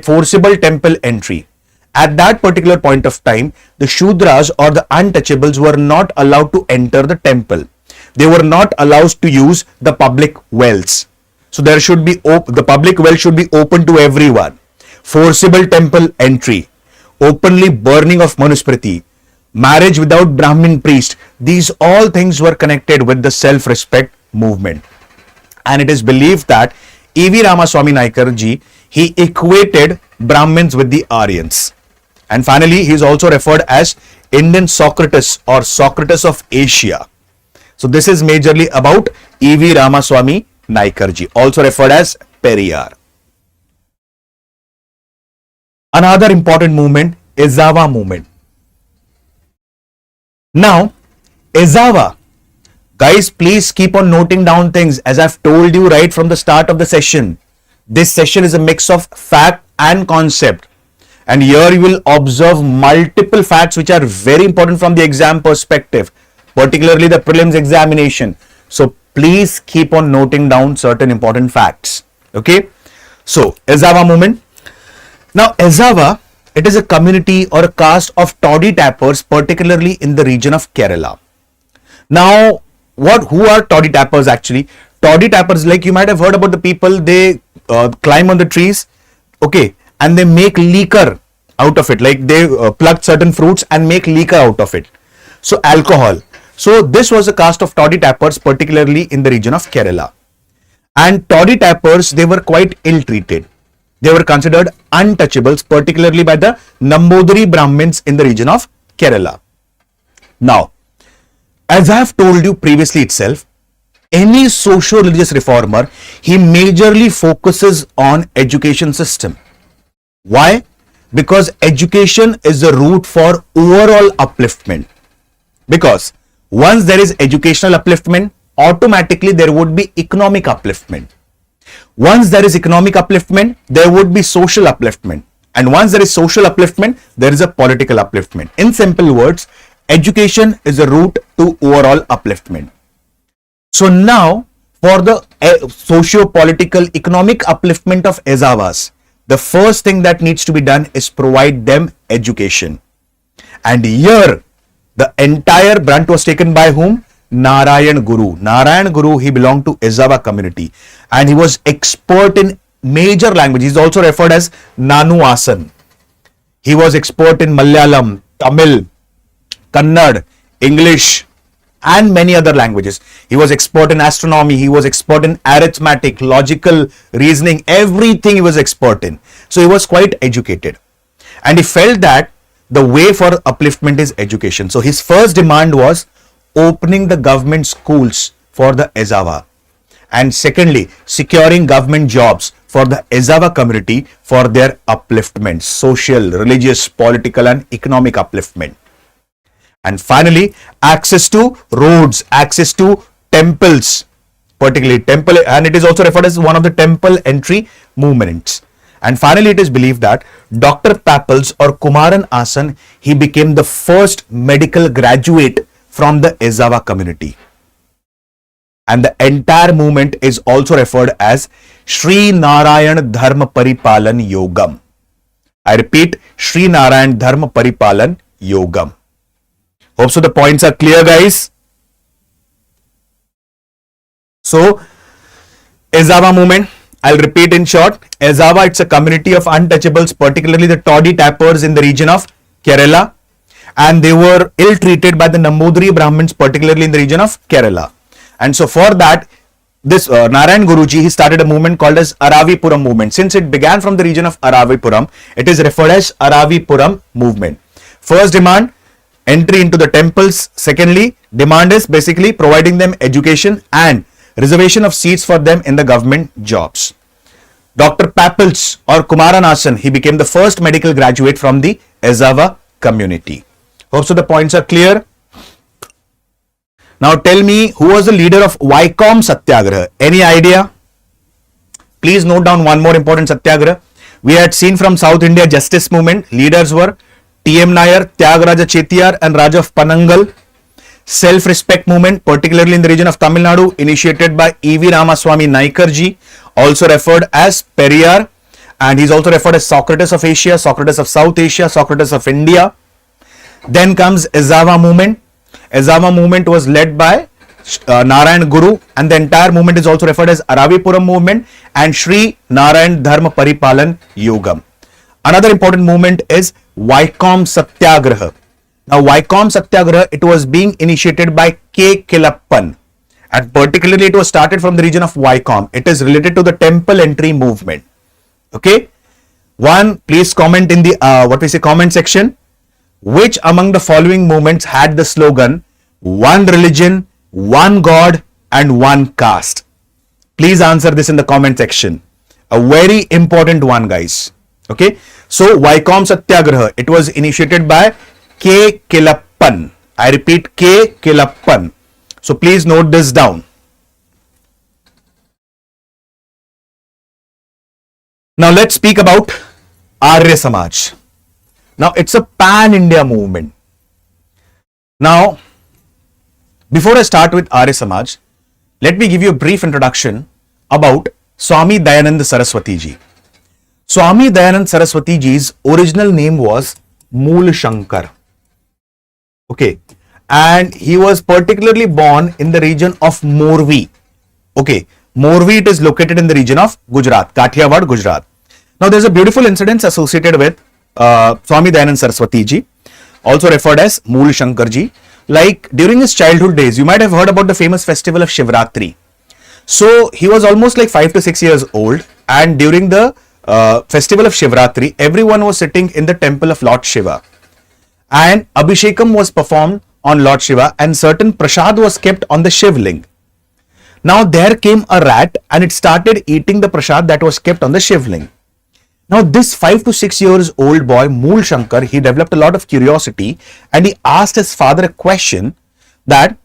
A: forcible temple entry. At that particular point of time, the Shudras or the untouchables were not allowed to enter the temple. They were not allowed to use the public wells. So there should be the public well should be open to everyone. Forcible temple entry, openly burning of Manusmriti, marriage without Brahmin priest. These all things were connected with the self-respect movement. And it is believed that E.V. Ramaswamy Naikar ji, he equated Brahmins with the Aryans. And finally, he is also referred as Indian Socrates or Socrates of Asia. So this is majorly about E.V. Ramaswamy Naikar ji, also referred as Periyar. Another important movement, Ezhava movement. Now, Ezhava, guys, please keep on noting down things as I've told you right from the start of the session. This session is a mix of fact and concept. And here you will observe multiple facts which are very important from the exam perspective, particularly the prelims examination. So please keep on noting down certain important facts. Okay. So Ezhava movement. Now Ezhava, it is a community or a caste of toddy tappers, particularly in the region of Kerala. Now, who are toddy tappers actually? toddy tappers, like you might have heard about the people, they climb on the trees, okay, and they make liquor out of it, like they pluck certain fruits and make liquor out of it. So alcohol. So this was a caste of toddy tappers, particularly in the region of Kerala. And toddy tappers, they were quite ill treated. They were considered untouchables, particularly by the Nambudiri Brahmins in the region of Kerala. Now, as I have told you previously itself, any socio-religious reformer, he majorly focuses on education system. Why? Because education is the route for overall upliftment. Because once there is educational upliftment, automatically there would be economic upliftment. Once there is economic upliftment, there would be social upliftment. And once there is social upliftment, there is a political upliftment. In simple words, education is a route to overall upliftment. So now, for the socio-political economic upliftment of Ezavas, the first thing that needs to be done is provide them education. And here, the entire brunt was taken by whom? Narayan Guru. Narayan Guru, he belonged to Ezava community and he was expert in major languages. He is also referred as Nanu Asan. He was expert in Malayalam, Tamil, Kannada, English and many other languages. He was expert in astronomy. He was expert in arithmetic, logical reasoning, everything he was expert in. So he was quite educated and he felt that the way for upliftment is education. So his first demand was opening the government schools for the Ezava, and secondly, securing government jobs for the Ezava community for their upliftment, social, religious, political and economic upliftment. And finally, access to roads, access to temples, particularly temple, and it is also referred as one of the temple entry movements. And finally, it is believed that Dr. Papples or Kumaran Asan, he became the first medical graduate from the Ezava community. And the entire movement is also referred as Sri Narayan Dharma Paripalan Yogam. I repeat, Sri Narayan Dharma Paripalan Yogam. Hope so the points are clear, guys. So, Ezava movement, I'll repeat in short. Ezava, it's a community of untouchables, particularly the toddy tappers in the region of Kerala. And they were ill-treated by the Nambudiri Brahmins, particularly in the region of Kerala. And so for that, this Narayan Guruji, he started a movement called as Aravipuram movement. Since it began from the region of Aravipuram, it is referred as Aravipuram movement. First demand, entry into the temples. Secondly, demand is basically providing them education and reservation of seats for them in the government jobs. Dr. Papples or Kumaran Asan, he became the first medical graduate from the Ezava community. Hope so the points are clear. Now tell me, who was the leader of Vaikom Satyagraha? Any idea? Please note down one more important Satyagraha. We had seen from South India justice movement. Leaders were T.M. Nair, Tyagaraja Chetiyar and Raj of Panangal. Self-respect movement, particularly in the region of Tamil Nadu, initiated by E.V. Ramaswamy Naikarji, also referred as Periyar, and he's also referred as Socrates of Asia, Socrates of South Asia, Socrates of India. Then comes Ezava movement. Ezava movement was led by Narayan Guru, and the entire movement is also referred as Aravipuram movement and Sri Narayan Dharma Paripalan Yogam. Another important movement is Vaikom Satyagraha. Now Vaikom Satyagraha, it was being initiated by K. Kilappan, and particularly it was started from the region of Vaikom. It is related to the temple entry movement. Okay, one, please comment in the comment section. Which among the following movements had the slogan one religion, one God and one caste? Please answer this in the comment section. A very important one, guys. Okay, so Vaikom Satyagraha, it was initiated by K. Kilappan. I repeat, K. Kilappan. So please note this down. Now let's speak about Arya Samaj. Now it's a pan-India movement. Now, before I start with Arya Samaj, let me give you a brief introduction about Swami Dayananda Saraswati ji. Swami Dayananda Saraswati ji's original name was Mool Shankar. Okay, and he was particularly born in the region of Morvi. Okay, Morvi, it is located in the region of Gujarat, Kathiawad, Gujarat. Now, there's a beautiful incident associated with Swami Dayanand Saraswati ji, also referred as Mool Shankar ji. Like during his childhood days, you might have heard about the famous festival of Shivratri. So he was almost like 5 to 6 years old, and during the festival of Shivratri, everyone was sitting in the temple of Lord Shiva, and Abhishekam was performed on Lord Shiva, and certain prasad was kept on the Shivling. Now there came a rat and it started eating the prasad that was kept on the Shivling. Now this 5 to 6 years old boy, Mool Shankar, he developed a lot of curiosity and he asked his father a question that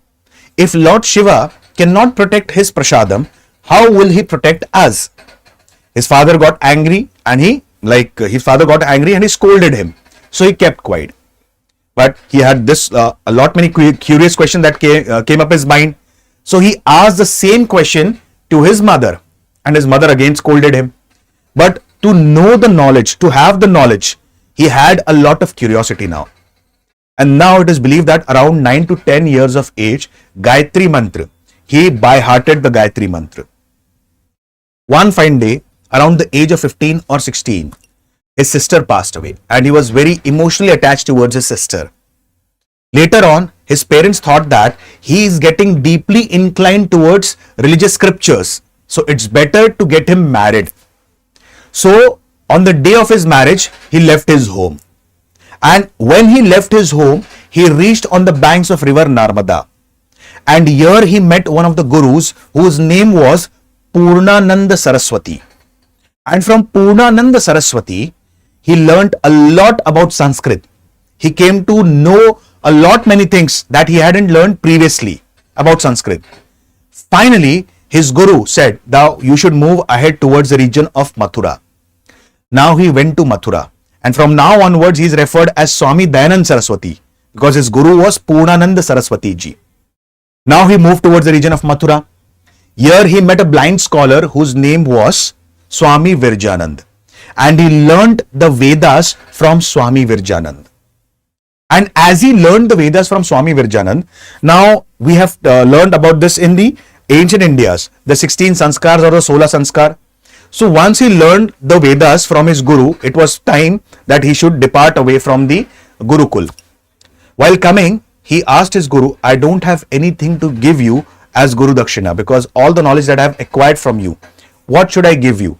A: if Lord Shiva cannot protect his prasadam, how will he protect us? His father got angry and he scolded him. So he kept quiet. But he had this a lot many curious questions that came up his mind. So he asked the same question to his mother, and his mother again scolded him. But to know the knowledge, to have the knowledge, he had a lot of curiosity now. And now it is believed that around 9 to 10 years of age, Gayatri Mantra, he by-hearted the Gayatri Mantra. One fine day, around the age of 15 or 16, his sister passed away and he was very emotionally attached towards his sister. Later on, his parents thought that he is getting deeply inclined towards religious scriptures. So it's better to get him married. So on the day of his marriage, he left his home. And when he left his home, he reached on the banks of river Narmada. And here he met one of the gurus whose name was Purnananda Saraswati. And from Purnananda Saraswati, he learnt a lot about Sanskrit. He came to know a lot many things that he hadn't learned previously about Sanskrit. Finally, his guru said, "Now you should move ahead towards the region of Mathura." Now he went to Mathura, and from now onwards he is referred as Swami Dayanand Saraswati because his guru was Purnananda Saraswati ji. Now he moved towards the region of Mathura. Here he met a blind scholar whose name was Swami Virjanand, and he learnt the Vedas from Swami Virjanand. And as he learned the Vedas from Swami Virjanand, now we have learned about this in the ancient Indias, the 16 sanskars or the 16 sanskar. So once he learned the Vedas from his guru, it was time that he should depart away from the Gurukul. While coming, he asked his guru, "I don't have anything to give you as Guru Dakshina because all the knowledge that I have acquired from you, what should I give you?"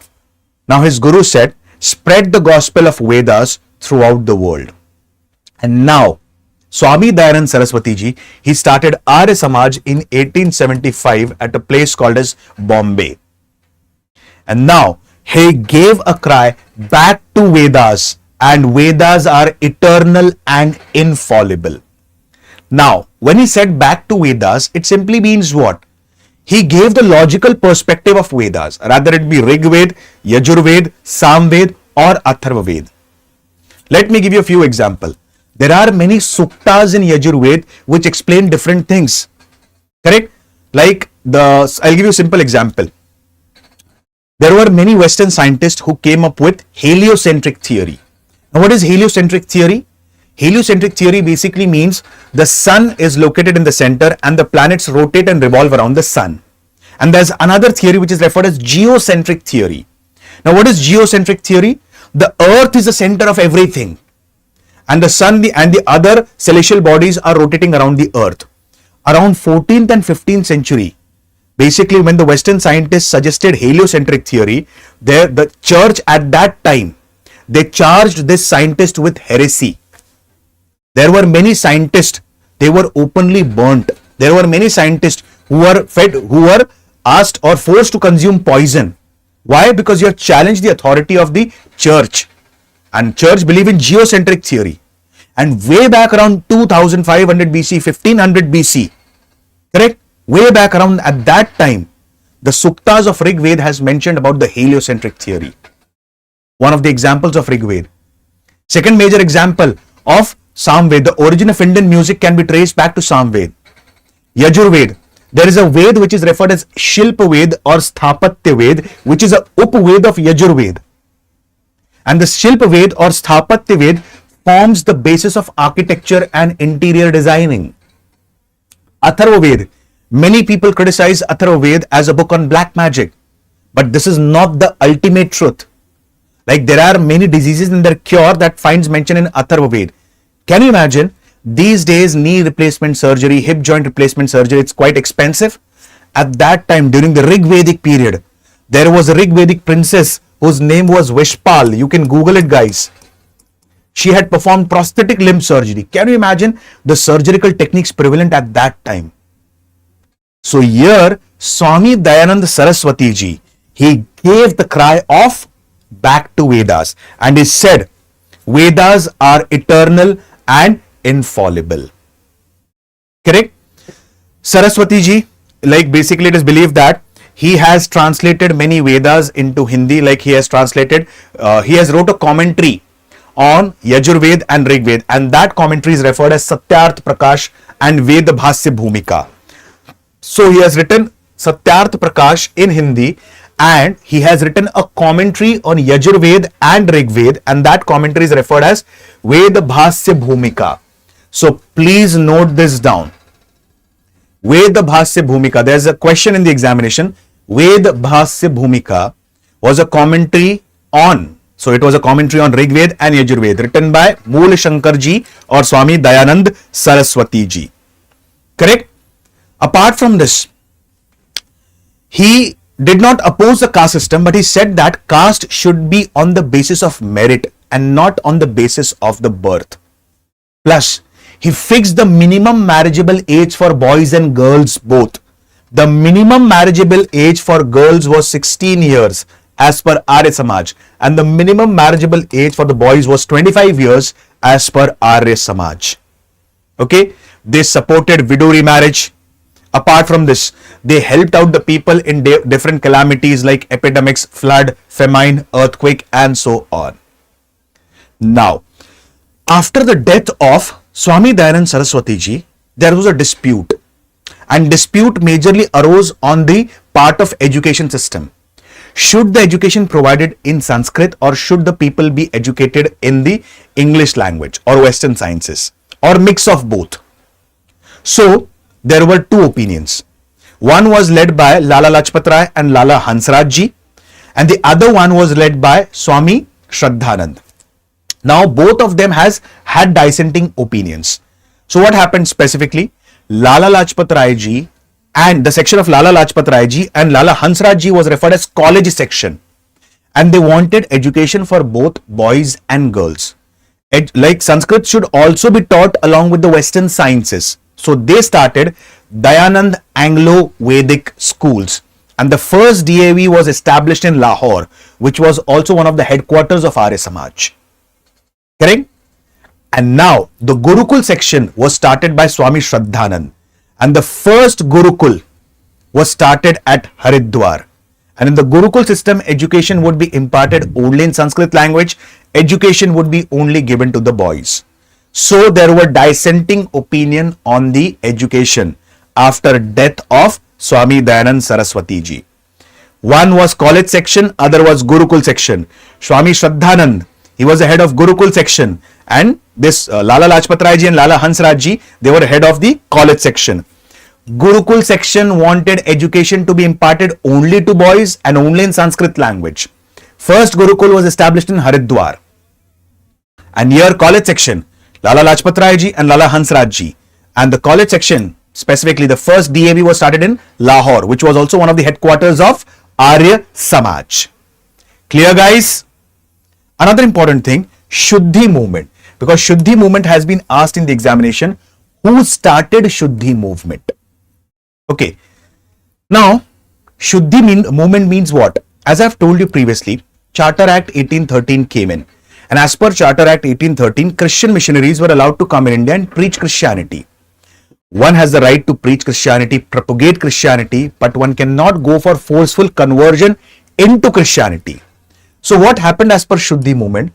A: Now his guru said, "Spread the gospel of Vedas throughout the world." And now, Swami Dayanand Saraswati ji, he started Arya Samaj in 1875 at a place called as Bombay. And now, he gave a cry back to Vedas, and Vedas are eternal and infallible. Now, when he said back to Vedas, it simply means what? He gave the logical perspective of Vedas, rather it be Rig Ved, Yajurved, Samved or Atharva Ved. Let me give you a few examples. There are many suktas in Yajurved which explain different things. Correct? Like I'll give you a simple example. There were many Western scientists who came up with heliocentric theory. Now, what is heliocentric theory? Heliocentric theory basically means the sun is located in the center and the planets rotate and revolve around the sun. And there's another theory which is referred as geocentric theory. Now, what is geocentric theory? The earth is the center of everything, and the sun and the other celestial bodies are rotating around the earth. Around 14th and 15th century, basically when the Western scientists suggested heliocentric theory, the church at that time, they charged this scientist with heresy. There were many scientists, they were openly burnt. There were many scientists who were asked or forced to consume poison. Why? Because you have challenged the authority of the church. And church believe in geocentric theory. And way back around 2500 BC, 1500 BC, correct? Way back around at that time, the Suktas of Rig Ved has mentioned about the heliocentric theory. One of the examples of Rig Ved. Second major example of Samved, the origin of Indian music can be traced back to Samved. Yajurved, there is a Ved which is referred as Shilpa Ved or Sthapatya Ved, which is a Upved of Yajurved. And the Shilpa Ved or Sthapatya Ved forms the basis of architecture and interior designing. Atharva Ved, Many people criticize Atharva as a book on black magic, but this is not the ultimate truth. Like there are many diseases in their cure that finds mention in Atharva. Can you imagine? These days, knee replacement surgery, hip joint replacement surgery, it's quite expensive. At that time, during the Rig Vedic period, there was a Rig Vedic princess whose name was Vishpal. You can Google it, guys. She had performed prosthetic limb surgery. Can you imagine the surgical techniques prevalent at that time? So here, Swami Dayanand Saraswati ji, he gave the cry of back to Vedas, and he said, Vedas are eternal and infallible. Correct? Saraswati ji, like basically it is believed that he has translated many Vedas into Hindi, like he has translated, he has wrote a commentary on Yajurved and Rigved, and that commentary is referred as Satyarth Prakash and Ved Bhasya Bhumika. So he has written Satyarth Prakash in Hindi, and he has written a commentary on Yajurved and Rigved, and that commentary is referred as Ved Bhasya Bhumika. So please note this down. Ved Bhasya Bhumika. There's a question in the examination. Ved Bhasya Bhumika was a commentary on, so it was a commentary on Rigved and Yajurved written by Mool Shankar ji or Swami Dayanand Saraswati ji. Correct? Apart from this, he did not oppose the caste system, but he said that caste should be on the basis of merit and not on the basis of the birth. Plus, he fixed the minimum marriageable age for boys and girls both. The minimum marriageable age for girls was 16 years as per Arya Samaj, and the minimum marriageable age for the boys was 25 years as per Arya Samaj. Okay, they supported widow remarriage. Apart from this, they helped out the people in different calamities like epidemics, flood, famine, earthquake, and so on. Now, after the death of Swami Dayanand Saraswati ji, there was a dispute, and dispute majorly arose on the part of education system. Should the education provided in Sanskrit, or should the people be educated in the English language or Western sciences, or mix of both? So there were two opinions. One was led by Lala Lajpat Rai and Lala Hansraj ji, and the other one was led by Swami Shraddhanand. Now both of them has had dissenting opinions. So what happened specifically? Lala Lajpat Rai ji and the section of Lala Lajpat Rai ji and Lala Hansraj ji was referred as college section, and they wanted education for both boys and girls. Like Sanskrit should also be taught along with the Western sciences. So they started Dayanand Anglo-Vedic schools, and the first DAV was established in Lahore, which was also one of the headquarters of Arya Samaj. Correct? And now the Gurukul section was started by Swami Shraddhanand, and the first Gurukul was started at Haridwar. And in the Gurukul system, education would be imparted only in Sanskrit language. Education would be only given to the boys. So there were dissenting opinion on the education after death of Swami Dayanand Saraswati ji. One was college section, other was Gurukul section. Swami Shraddhanand, he was the head of Gurukul section, and this Lala Lajpat Rai ji and Lala Hansraj ji, they were head of the college section. Gurukul section wanted education to be imparted only to boys and only in Sanskrit language. First Gurukul was established in Haridwar, and here college section, Lala Lajpat Rai ji and Lala Hansraj ji, and the college section, specifically the first DAV was started in Lahore, which was also one of the headquarters of Arya Samaj. Clear, guys? Another important thing, Shuddhi movement, because Shuddhi movement has been asked in the examination. Who started Shuddhi movement? Okay, now Shuddhi movement means what? As I've told you previously, Charter Act 1813 came in, and as per Charter Act 1813, Christian missionaries were allowed to come in India and preach Christianity. One has the right to preach Christianity, propagate Christianity, but one cannot go for forceful conversion into Christianity. So what happened as per Shuddhi movement?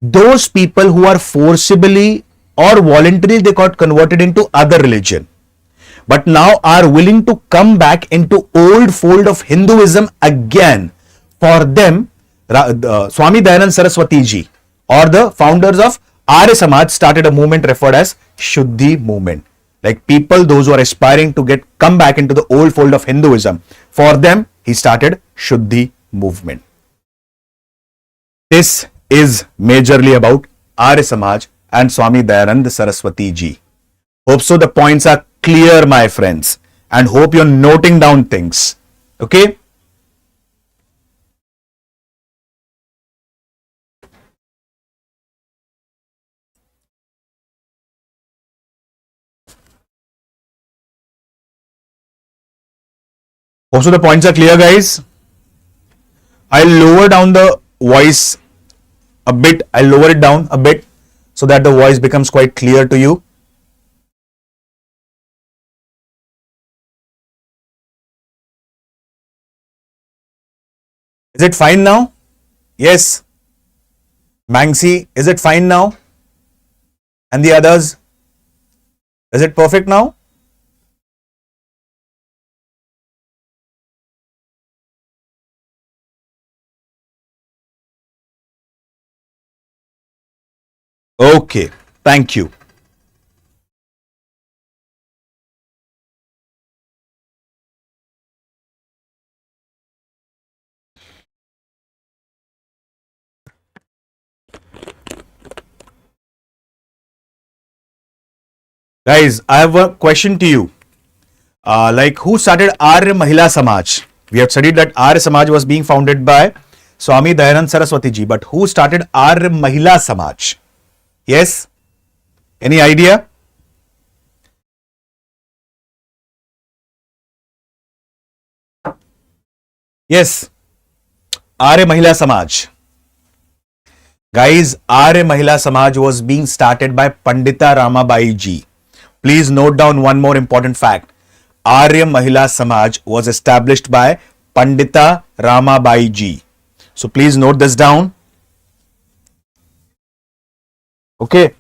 A: Those people who are forcibly or voluntarily they got converted into other religion, but now are willing to come back into old fold of Hinduism again. For them, Swami Dayanand Saraswati ji or the founders of Arya Samaj started a movement referred as Shuddhi movement. Like people, those who are aspiring to come back into the old fold of Hinduism. For them, he started Shuddhi movement. This is majorly about Arya Samaj and Swami Dayanand Saraswati ji. Hope so the points are clear, my friends, and hope you're noting down things. Okay? Hope so the points are clear, guys. I'll lower down the voice a bit. I'll lower it down a bit so that the voice becomes quite clear to you. Is it fine now? Yes. Mangsi, is it fine now? And the others? Is it perfect now? Okay. Thank you. Guys, I have a question to you. Like, who started Arya Mahila Samaj? We have studied that Arya Samaj was being founded by Swami Dayanand Saraswati ji, but who started Arya Mahila Samaj? Yes? Any idea? Yes. Arya Mahila Samaj. Guys, Arya Mahila Samaj was being started by Pandita Ramabai ji. Please note down one more important fact. Arya Mahila Samaj was established by Pandita Ramabai ji. So please note this down. Okay.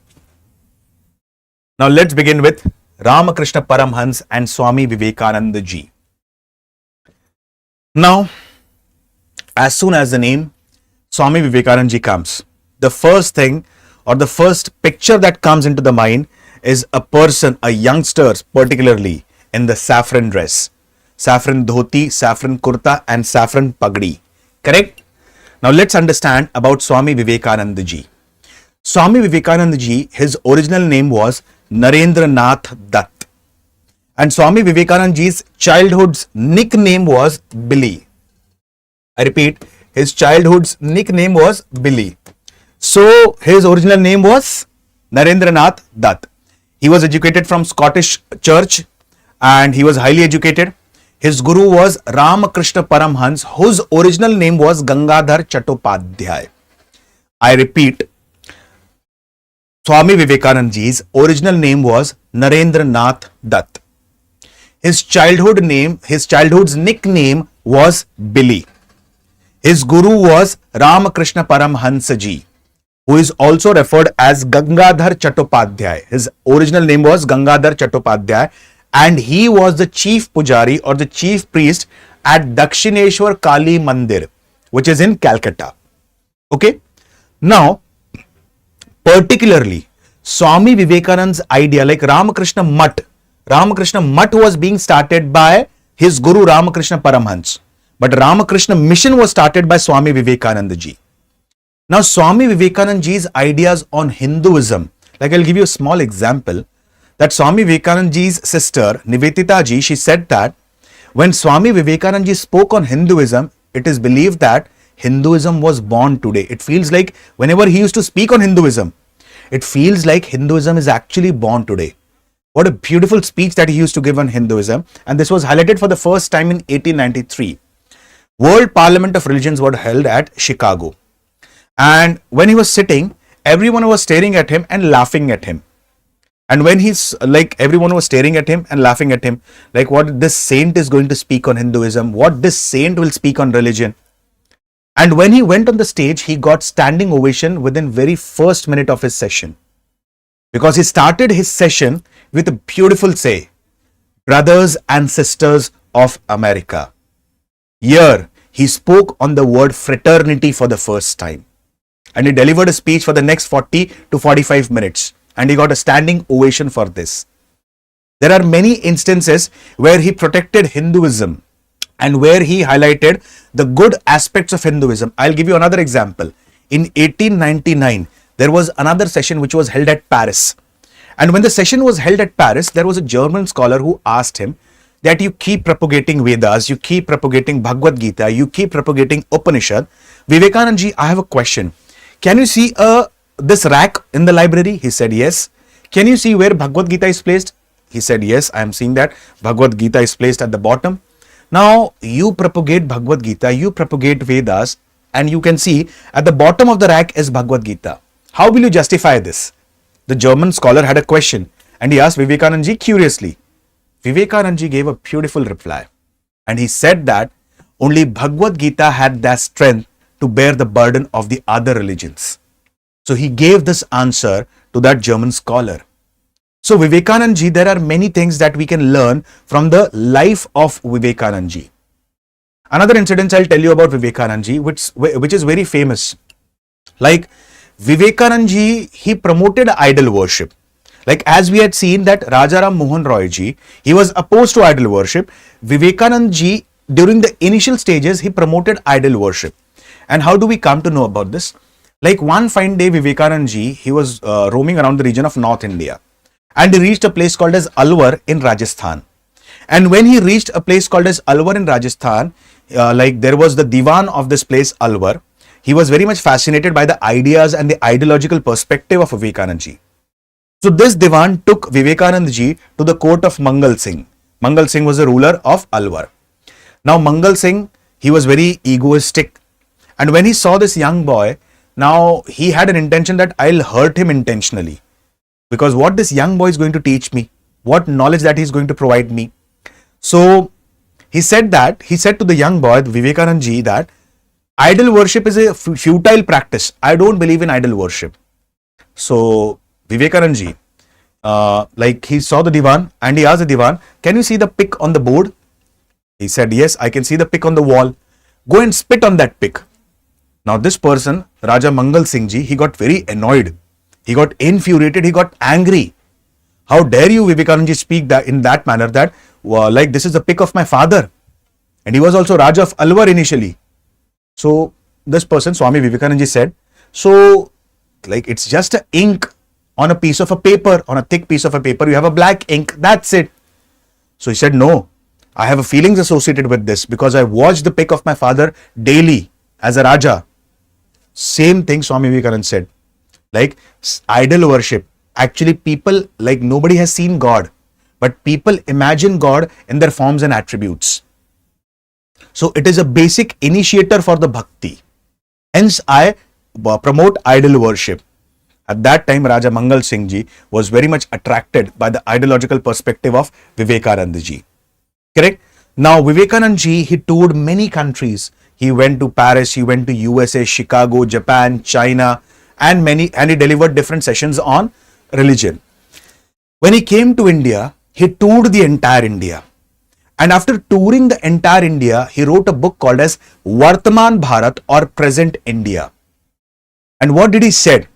A: Now let's begin with Ramakrishna Paramhans and Swami Vivekananda ji. Now, as soon as the name Swami Vivekananda ji comes, the first thing or the first picture that comes into the mind is a person, a youngster, particularly in the saffron dress, saffron dhoti, saffron kurta and saffron pagdi. Correct? Now let's understand about Swami Vivekananda ji. Swami Vivekananda ji, his original name was Narendra Nath Dutt. And Swami Vivekananda ji's childhood's nickname was Billy. I repeat, his childhood's nickname was Billy. So his original name was Narendra Nath Dutt. He was educated from Scottish Church and he was highly educated. His guru was Ramakrishna Paramhans, whose original name was Gangadhar Chattopadhyay. I repeat, Swami Vivekananda ji's original name was Narendra Nath Dutt. His childhood's nickname was Billy. His guru was Ramakrishna Paramhansa ji, who is also referred as Gangadhar Chattopadhyay. His original name was Gangadhar Chattopadhyay and he was the chief pujari or the chief priest at Dakshineshwar Kali Mandir, which is in Calcutta. Okay. Now, particularly, Swami Vivekananda's idea, like Ramakrishna Mutt was being started by his guru Ramakrishna Paramhans. But Ramakrishna Mission was started by Swami Vivekananda ji. Now, Swami Vivekananda ji's ideas on Hinduism, like I'll give you a small example, that Swami Vivekananda ji's sister, Nivedita ji, she said that when Swami Vivekananda ji spoke on Hinduism, it is believed that Hinduism was born today. It feels like whenever he used to speak on Hinduism, it feels like Hinduism is actually born today. What a beautiful speech that he used to give on Hinduism. And this was highlighted for the first time in 1893. World Parliament of Religions was held at Chicago. And when he was sitting, everyone was staring at him and laughing at him. And when everyone was staring at him and laughing at him, like what this saint is going to speak on Hinduism, what this saint will speak on religion. And when he went on the stage, he got standing ovation within very first minute of his session. Because he started his session with a beautiful say, brothers and sisters of America. Here, he spoke on the word fraternity for the first time. And he delivered a speech for the next 40 to 45 minutes. And he got a standing ovation for this. There are many instances where he protected Hinduism and where he highlighted the good aspects of Hinduism. I'll give you another example. In 1899, there was another session which was held at Paris. And when the session was held at Paris, there was a German scholar who asked him that you keep propagating Vedas, you keep propagating Bhagavad Gita, you keep propagating Upanishad. Vivekanand ji, I have a question. Can you see this rack in the library? He said, yes. Can you see where Bhagavad Gita is placed? He said, yes, I am seeing that. Bhagavad Gita is placed at the bottom. Now, you propagate Bhagavad Gita, you propagate Vedas, and you can see at the bottom of the rack is Bhagavad Gita. How will you justify this? The German scholar had a question and he asked Vivekanand ji curiously. Vivekanand ji gave a beautiful reply and he said that only Bhagavad Gita had that strength to bear the burden of the other religions. So he gave this answer to that German scholar. So Vivekanand ji, there are many things that we can learn from the life of Vivekanand ji. Another incident I'll tell you about Vivekanand ji, which is very famous. Like Vivekanand ji, he promoted idol worship. Like as we had seen that Rajaram Mohan Roy ji, he was opposed to idol worship. Vivekanand ji, during the initial stages, he promoted idol worship. And how do we come to know about this? Like one fine day, Vivekanand ji, he was roaming around the region of North India. And he reached a place called as Alwar in Rajasthan. And when he reached a place called as Alwar in Rajasthan, like there was the divan of this place Alwar. He was very much fascinated by the ideas and the ideological perspective of Vivekanand ji. So this divan took Vivekanand ji to the court of Mangal Singh. Mangal Singh was the ruler of Alwar. Now Mangal Singh, he was very egoistic. And when he saw this young boy, now he had an intention that I'll hurt him intentionally. Because what this young boy is going to teach me, what knowledge that he's going to provide me. So he said to the young boy, Vivekanand ji, that idol worship is a futile practice. I don't believe in idol worship. So Vivekanand ji, like he saw the divan and he asked the divan, can you see the pick on the board? He said, yes, I can see the pick on the wall. Go and spit on that pick. Now this person, Raja Mangal Singh ji, he got very annoyed. He got infuriated. He got angry. How dare you, Vivekanand ji, speak that in that manner that like this is the pick of my father. And he was also Raja of Alwar initially. So this person, Swami Vivekanand ji, said, so like it's just a ink on a piece of a paper, on a thick piece of a paper. You have a black ink. That's it. So he said, no, I have feelings associated with this because I watched the pick of my father daily as a Raja. Same thing Swami Vivekanand said. Like idol worship. Actually, people, like nobody has seen God, but people imagine God in their forms and attributes. So it is a basic initiator for the bhakti. Hence, I promote idol worship. At that time, Raja Mangal Singh ji was very much attracted by the ideological perspective of Vivekanand ji. Correct? Now, Vivekanand ji, he toured many countries. He went to Paris, he went to USA, Chicago, Japan, China, and he delivered different sessions on religion. When he came to India, he toured the entire India. And after touring the entire India, he wrote a book called as Vartaman Bharat or Present India. And what did he say?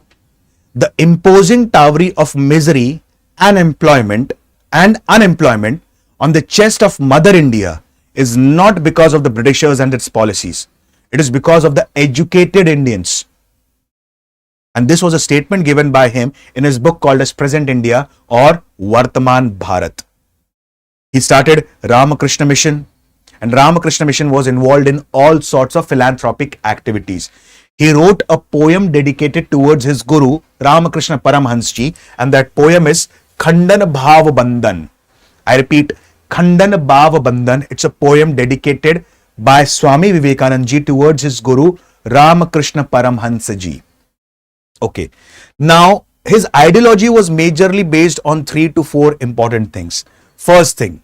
A: The imposing dowry of misery, unemployment on the chest of Mother India is not because of the Britishers and its policies. It is because of the educated Indians. And this was a statement given by him in his book called as Present India or Vartaman Bharat. He started Ramakrishna Mission, and Ramakrishna Mission was involved in all sorts of philanthropic activities. He wrote a poem dedicated towards his guru, Ramakrishna Paramhans ji, and that poem is Khandan Bhav Bandhan. I repeat, Khandan Bhav Bandhan. It's a poem dedicated by Swami Vivekanand ji towards his guru, Ramakrishna Paramhans ji. Okay. Now, his ideology was majorly based on 3 to 4 important things. First thing,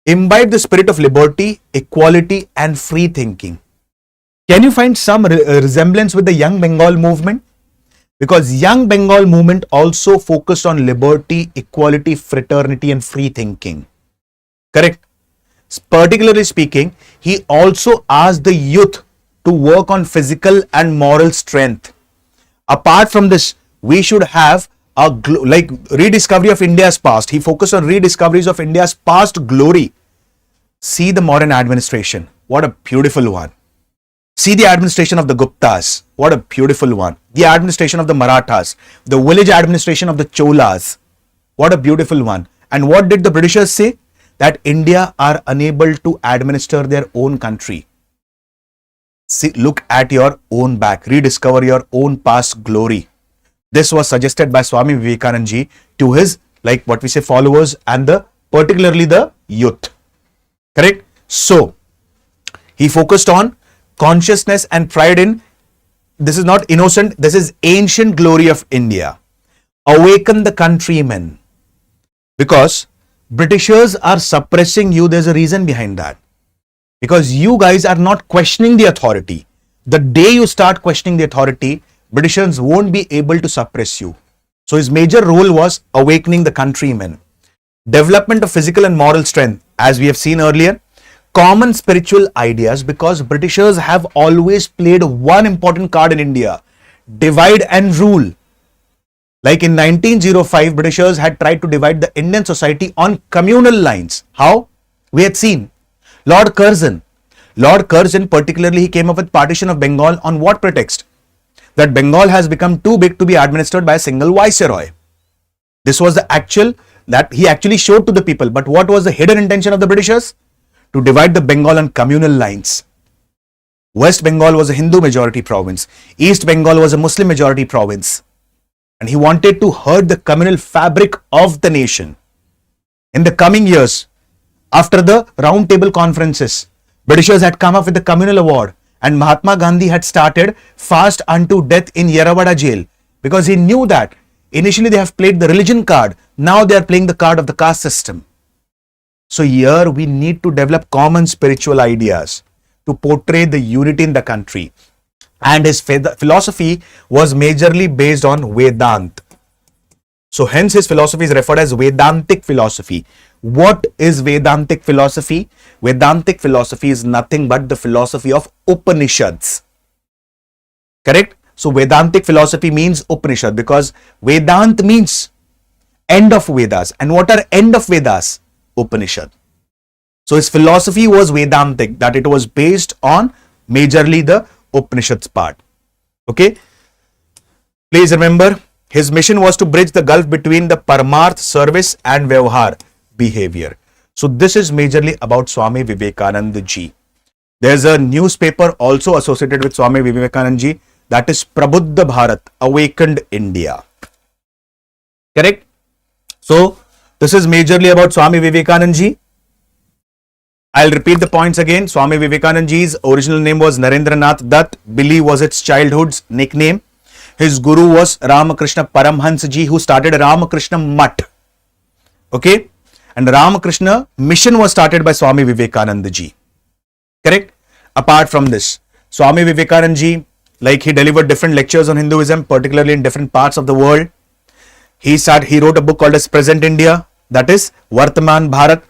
A: imbibe the spirit of liberty, equality, and free thinking. Can you find some resemblance with the Young Bengal movement? Because Young Bengal movement also focused on liberty, equality, fraternity, and free thinking. Correct? Particularly speaking, he also asked the youth to work on physical and moral strength. Apart from this, we should have like rediscovery of India's past. He focused on rediscoveries of India's past glory. See the modern administration. What a beautiful one. See the administration of the Guptas. What a beautiful one. The administration of the Marathas. The village administration of the Cholas. What a beautiful one. And what did the Britishers say? That India are unable to administer their own country. See, look at your own back. Rediscover your own past glory. This was suggested by Swami Vivekananda ji to his, like what we say, followers and particularly the youth. Correct? So, he focused on consciousness and pride in, this is not innocent, this is ancient glory of India. Awaken the countrymen. Because Britishers are suppressing you, there's a reason behind that. Because you guys are not questioning the authority. The day you start questioning the authority, Britishers won't be able to suppress you. So his major role was awakening the countrymen. Development of physical and moral strength, as we have seen earlier. Common spiritual ideas, because Britishers have always played one important card in India. Divide and rule. Like in 1905, Britishers had tried to divide the Indian society on communal lines. How? We had seen. Lord Curzon particularly, he came up with partition of Bengal on what pretext? That Bengal has become too big to be administered by a single viceroy. This was the actual, that he actually showed to the people. But what was the hidden intention of the Britishers? To divide the Bengal on communal lines. West Bengal was a Hindu majority province. East Bengal was a Muslim majority province. And he wanted to hurt the communal fabric of the nation. In the coming years, after the round table conferences, Britishers had come up with the communal award, and Mahatma Gandhi had started fast unto death in Yerawada jail, because he knew that initially they have played the religion card, now they are playing the card of the caste system. So here we need to develop common spiritual ideas to portray the unity in the country. And his philosophy was majorly based on Vedanta. So hence his philosophy is referred as Vedantic philosophy. What is Vedantic philosophy? Vedantic philosophy is nothing but the philosophy of Upanishads. Correct? So Vedantic philosophy means Upanishad, because Vedant means end of Vedas. And what are end of Vedas? Upanishad. So his philosophy was Vedantic, that it was based on majorly the Upanishads part. Okay? Please remember, his mission was to bridge the gulf between the Paramarth, service, and Vyavhar, behavior. So this is majorly about Swami Vivekananda ji. There's a newspaper also associated with Swami Vivekananda ji, that is Prabuddha Bharat, Awakened India. Correct? So this is majorly about Swami Vivekananda ji. I'll repeat the points again. Swami Vivekananda ji's original name was Narendranath Dutt. Billy was its childhood's nickname. His guru was Ramakrishna Paramhans ji, who started Ramakrishna Mutt. Okay? And Ramakrishna mission was started by Swami Vivekananda ji. Correct? Apart from this, Swami Vivekananda ji, like he delivered different lectures on Hinduism, particularly in different parts of the world. He wrote a book called as Present India, that is Vartaman Bharat.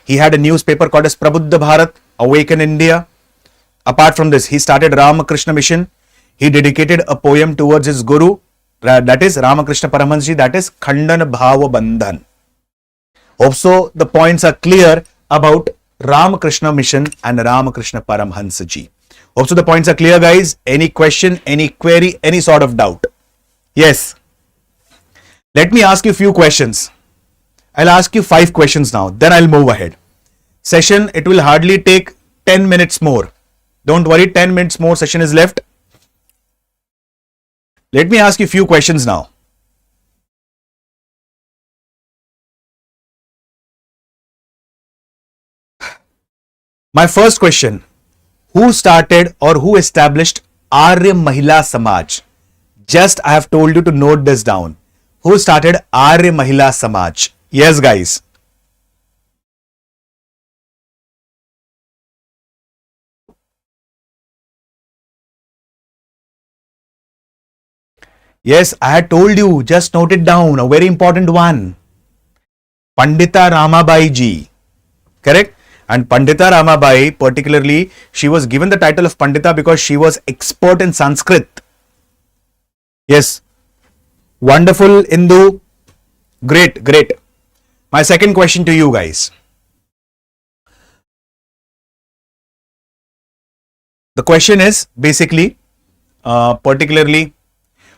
A: He had a newspaper called as Prabuddha Bharat, Awaken India. Apart from this, he started Ramakrishna Mission. He dedicated a poem towards his guru, that is Ramakrishna Paramahansa, that is Khandan Bhava Bandhan. Hope so the points are clear about Ramakrishna Mission and Ramakrishna Paramahansa ji. Hope so the points are clear, guys. Any question, any query, any sort of doubt? Yes. Let me ask you a few questions. I'll ask you 5 questions now, then I'll move ahead. Session, it will hardly take 10 minutes more. Don't worry, 10 minutes more session is left. Let me ask you a few questions now. My first question, who started or who established Arya Mahila Samaj? Just I have told you to note this down. Who started Arya Mahila Samaj? Yes, guys. Yes, I had told you, just note it down, a very important one. Pandita Ramabai ji. Correct? And Pandita Ramabai, particularly, she was given the title of Pandita because she was expert in Sanskrit. Yes. Wonderful Hindu. Great, great. My second question to you guys. The question is basically, particularly,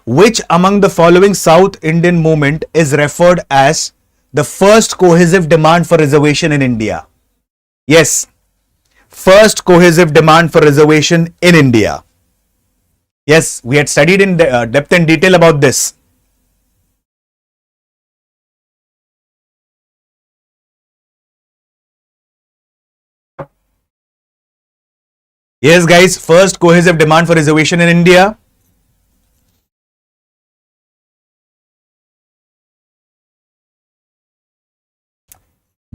A: which among the following South Indian movement is referred as the first cohesive demand for reservation in India? Yes, first cohesive demand for reservation in India. Yes, we had studied in depth and detail about this. Yes, guys, first cohesive demand for reservation in India.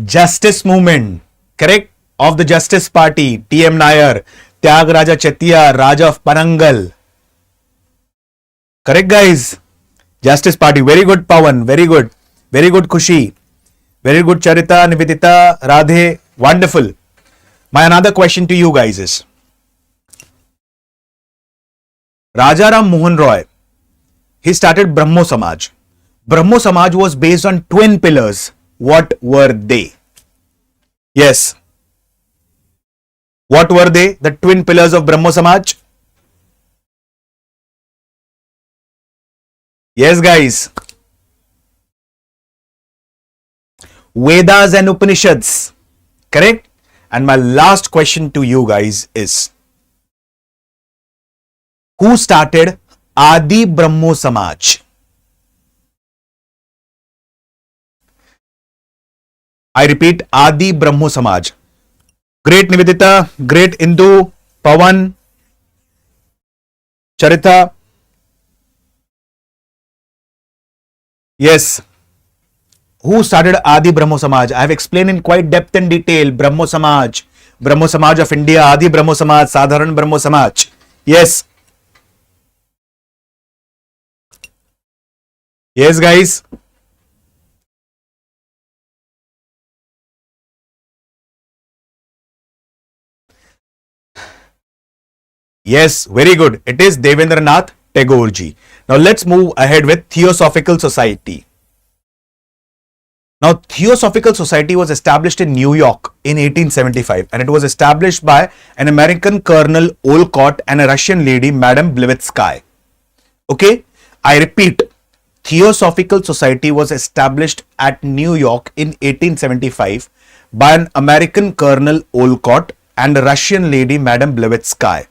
A: Justice movement, correct? Of the Justice Party, T.M. Nair, Tyagaraja Chettiar, Raja of Parangal. Correct, guys? Justice Party. Very good, Pawan. Very good. Very good, Khushi. Very good, Charita, Nivedita, Radhe. Wonderful. My another question to you guys is, Rajaram Mohan Roy, he started Brahmo Samaj. Brahmo Samaj was based on twin pillars. What were they? Yes. What were they? The twin pillars of Brahmo Samaj? Yes, guys. Vedas and Upanishads. Correct? And my last question to you guys is, who started Adi Brahmo Samaj? I repeat, Adi Brahmo Samaj. Great Nivedita, great Indu, Pawan, Charita. Yes. Who started Adi Brahmo Samaj? I have explained in quite depth and detail. Brahmo Samaj of India, Adi Brahmo Samaj, Sadharan Brahmo Samaj. Yes. Yes, guys. Yes, very good. It is Devendranath Tagore ji. Now let's move ahead with Theosophical Society. Now, Theosophical Society was established in New York in 1875, and it was established by an American Colonel Olcott and a Russian lady, Madame Blavatsky. Okay, I repeat, Theosophical Society was established at New York in 1875 by an American Colonel Olcott and a Russian lady, Madame Blavatsky.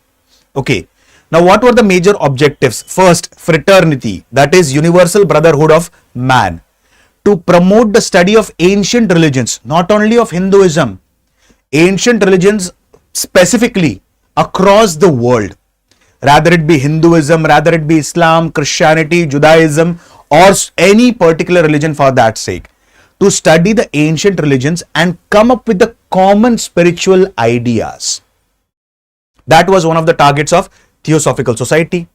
A: Okay, now what were the major objectives? First, fraternity, that is universal brotherhood of man. To promote the study of ancient religions, not only of Hinduism, ancient religions specifically across the world, rather it be Hinduism, rather it be Islam, Christianity, Judaism, or any particular religion for that sake, to study the ancient religions and come up with the common spiritual ideas. That was one of the targets of Theosophical Society.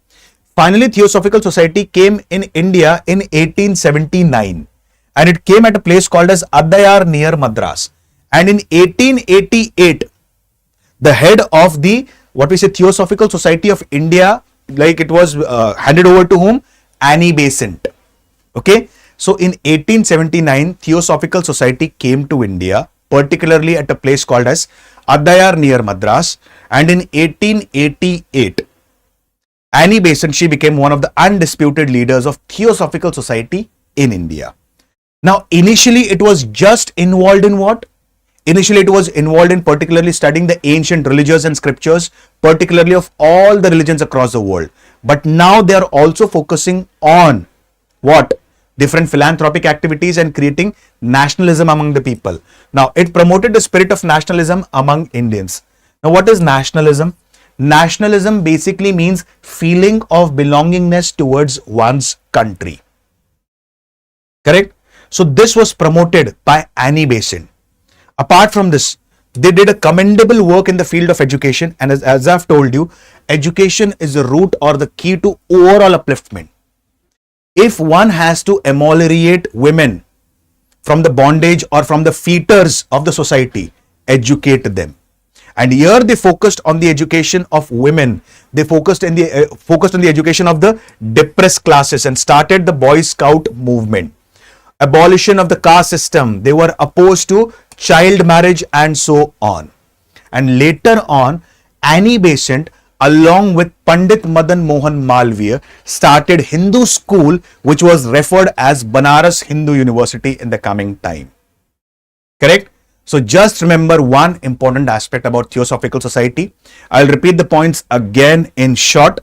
A: Finally, Theosophical Society came in India in 1879, and it came at a place called as Adyar near Madras. And in 1888, the head of the Theosophical Society of India, like it was handed over to whom? Annie Besant. Okay, so in 1879, Theosophical Society came to India, particularly at a place called as Adyar near Madras, and in 1888, Annie Besant, she became one of the undisputed leaders of Theosophical Society in India. Now, initially it was just involved in what? Initially it was involved in particularly studying the ancient religions and scriptures, particularly of all the religions across the world. But now they are also focusing on what? Different philanthropic activities and creating nationalism among the people. Now, it promoted the spirit of nationalism among Indians. Now, what is nationalism? Nationalism basically means feeling of belongingness towards one's country. Correct? So, this was promoted by Annie Besant. Apart from this, they did a commendable work in the field of education, and as I've told you, education is the root or the key to overall upliftment. If one has to ameliorate women from the bondage or from the fetters of the society, educate them. And here they focused on the education of women. They focused on the education of the depressed classes and started the Boy Scout movement. abolition of the caste system. They were opposed to child marriage and so on. And later on, Annie Besant along with Pandit Madan Mohan Malviya started Hindu school, which was referred as Banaras Hindu University in the coming time. Correct? So just remember one important aspect about Theosophical Society. I'll repeat the points again in short.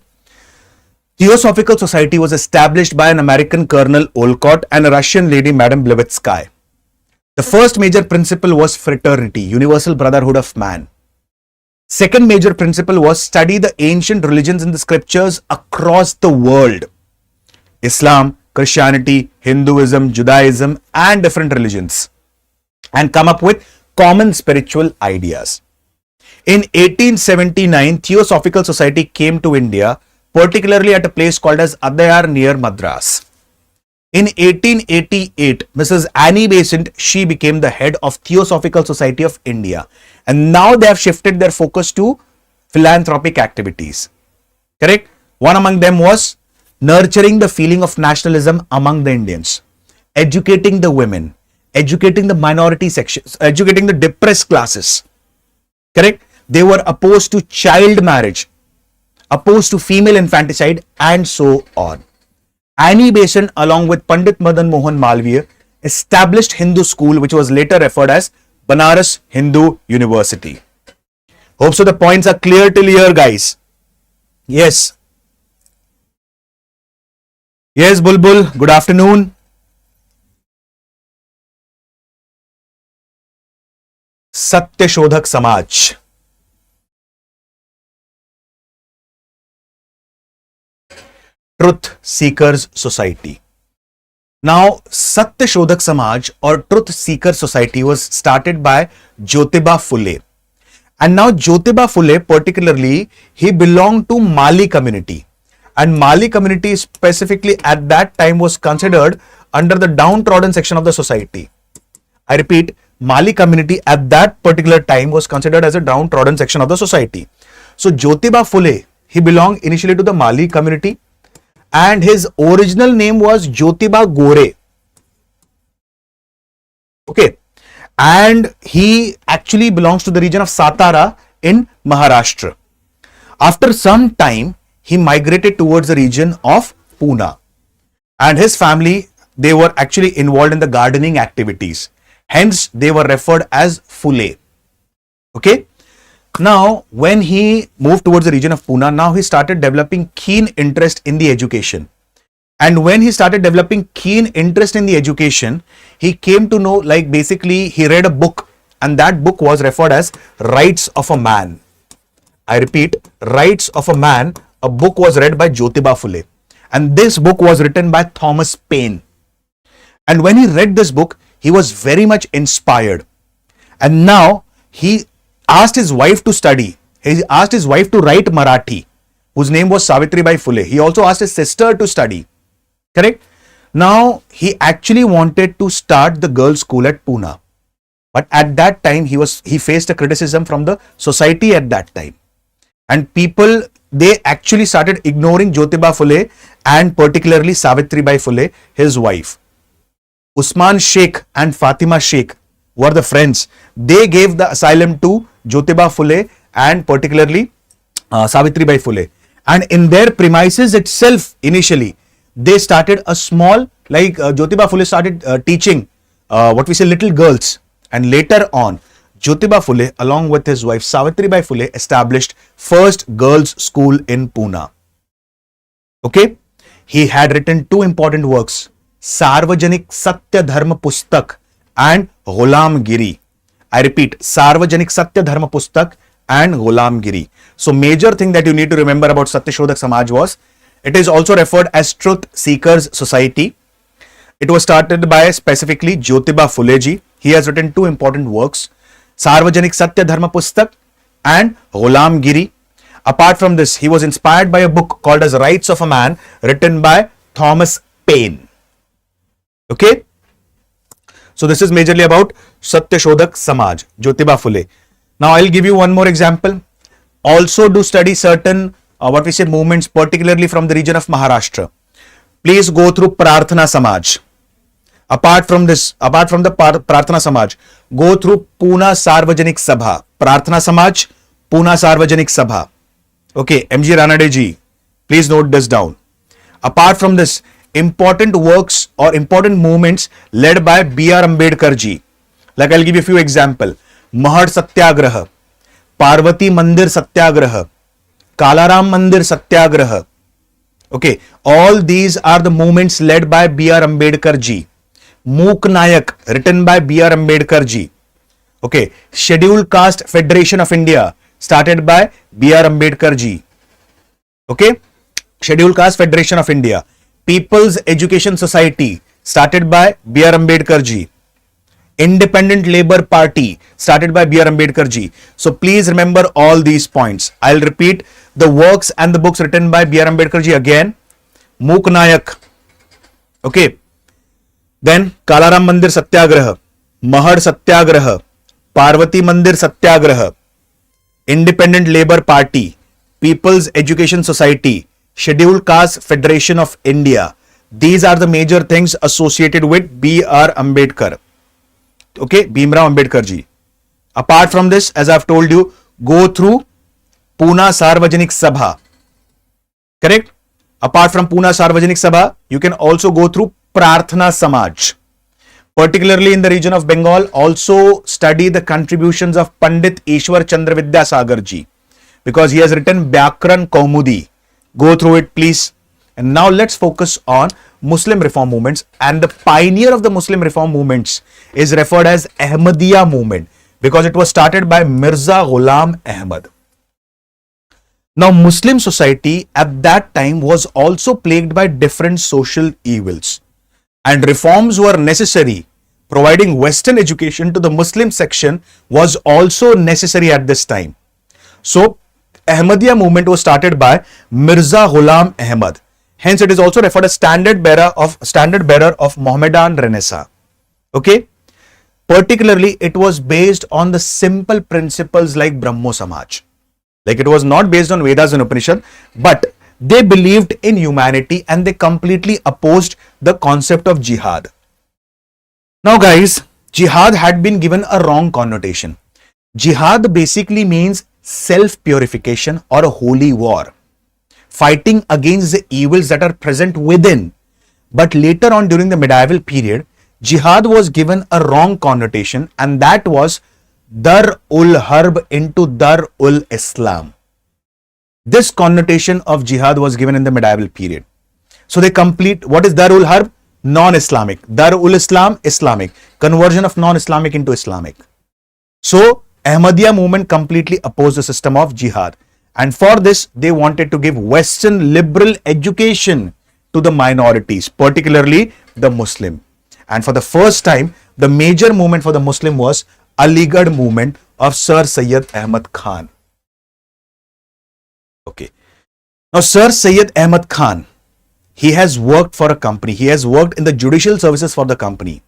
A: Theosophical Society was established by an American Colonel Olcott and a Russian lady, Madame Blavatsky. The first major principle was fraternity, universal brotherhood of man. Second major principle was study the ancient religions in the scriptures across the world. Islam, Christianity, Hinduism, Judaism and different religions, and come up with common spiritual ideas. In 1879, Theosophical Society came to India, particularly at a place called as Adayar near Madras. In 1888, Mrs. Annie Besant, she became the head of Theosophical Society of India. And now they have shifted their focus to philanthropic activities. Correct? One among them was nurturing the feeling of nationalism among the Indians, educating the women, educating the minority sections, educating the depressed classes. Correct? They were opposed to child marriage, opposed to female infanticide and so on. Annie Besant along with Pandit Madan Mohan Malviya established Hindu school, which was later referred as Banaras Hindu University. Hope so the points are clear till here, guys. Yes. Yes, Bulbul, good afternoon. Satya Shodhak Samaj. Truth Seekers Society. Now, Satya Shodhak Samaj or Truth Seeker Society was started by Jyotiba Phule. And now Jyotiba Phule particularly, he belonged to Mali community. And Mali community specifically at that time was considered under the downtrodden section of the society. I repeat, Mali community at that particular time was considered as a downtrodden section of the society. So Jyotiba Phule, he belonged initially to the Mali community. And his original name was Jyotiba Gore. Okay. And he actually belongs to the region of Satara in Maharashtra. After some time, he migrated towards the region of Pune. And his family, they were actually involved in the gardening activities. Hence, they were referred as Phule. Okay. Now, when he moved towards the region of Pune, now he started developing keen interest in the education. And when he started developing keen interest in the education, he came to know, like basically he read a book, and that book was referred as Rights of a Man. I repeat, Rights of a Man, a book was read by Jyotiba Phule. And this book was written by Thomas Paine. And when he read this book, he was very much inspired. And now he asked his wife to study. He asked his wife to write Marathi, whose name was Savitribai Phule. He also asked his sister to study. Correct? Now, he actually wanted to start the girls' school at Pune. But at that time, he faced a criticism from the society at that time. And people, they actually started ignoring Jyotiba Phule and particularly Savitribai Phule, his wife. Usman Sheikh and Fatima Sheikh were the friends. They gave the asylum to Jyotiba Phule and particularly Savitribai Phule. And in their premises itself, initially, they started a small, like Jyotiba Phule started teaching what we say little girls. And later on, Jyotiba Phule along with his wife Savitribai Phule established first girls school in Pune. Okay. He had written two important works, Sarvajanik Satya Dharma Pustak and Ghulamgiri. I repeat, Sarvajanik Satya Dharma Pustak and Ghulamgiri. So major thing that you need to remember about Satya Shodhak Samaj was, it is also referred as Truth Seekers Society. It was started by specifically Jyotiba Phule ji. He has written two important works, Sarvajanik Satya Dharma Pustak and Ghulamgiri. Apart from this, he was inspired by a book called as Rights of a Man, written by Thomas Paine. Okay. So this is majorly about Satya Shodhak Samaj, Jyotiba Phule. Now I'll give you one more example. Also do study certain what we say movements, particularly from the region of Maharashtra. Please go through Prarthana Samaj. Apart from this, apart from the Prarthana Samaj, go through Pune Sarvajanik Sabha. Prarthana Samaj, Pune Sarvajanik Sabha. Okay, MG Ranade ji, please note this down. Apart from this, important works or important movements led by B.R. Ambedkar ji. Like I'll give you a few examples. Mahad Satyagraha, Parvati Mandir Satyagraha, Kalaram Mandir Satyagraha. Okay, all these are the movements led by B.R. Ambedkar ji. Mook Nayak, written by B.R. Ambedkar ji. Okay, Scheduled Caste Federation of India, started by B.R. Ambedkar ji. Okay, Scheduled Caste Federation of India. People's Education Society, started by B.R. Ambedkar ji. Independent Labour Party, started by B.R. Ambedkar ji. So please remember all these points. I'll repeat the works and the books written by B.R. Ambedkar ji again. Mook Nayak. Okay. Then Kalaram Mandir Satyagraha, Mahad Satyagraha, Parvati Mandir Satyagraha, Independent Labour Party, People's Education Society, Scheduled Caste Federation of India. These are the major things associated with B.R. Ambedkar. Okay, Bhimrao Ambedkar ji. Apart from this, as I've told you, go through Pune Sarvajanik Sabha. Correct? Apart from Pune Sarvajanik Sabha, you can also go through Prarthana Samaj. Particularly in the region of Bengal, also study the contributions of Pandit Ishwar Chandra Vidyasagar ji, because he has written Vyakran Kaumudi. Go through it, please. And now let's focus on Muslim reform movements, and the pioneer of the Muslim reform movements is referred as Ahmadiyya movement because it was started by Mirza Ghulam Ahmad. Now, Muslim society at that time was also plagued by different social evils, and reforms were necessary. Providing Western education to the Muslim section was also necessary at this time. So, Ahmadiyya movement was started by Mirza Ghulam Ahmad. Hence, it is also referred as standard bearer of Mohammedan Renaissance. Okay. Particularly, it was based on the simple principles like Brahmo Samaj. Like, it was not based on Vedas and Upanishad, but they believed in humanity and they completely opposed the concept of jihad. Now, guys, jihad had been given a wrong connotation. Jihad basically means self-purification or a holy war, fighting against the evils that are present within. But later on during the medieval period, jihad was given a wrong connotation, and that was Dar-ul-Harb into Dar-ul-Islam. This connotation of jihad was given in the medieval period. So they complete, what is Dar-ul-Harb? Non-Islamic. Dar-ul-Islam, Islamic. Conversion of non-Islamic into Islamic. So Ahmadiyya movement completely opposed the system of jihad. And for this, they wanted to give Western liberal education to the minorities, particularly the Muslim. And for the first time, the major movement for the Muslim was Aligarh movement of Sir Syed Ahmad Khan. Okay. Now, Sir Syed Ahmad Khan, he has worked for a company. He has worked in the judicial services for the company.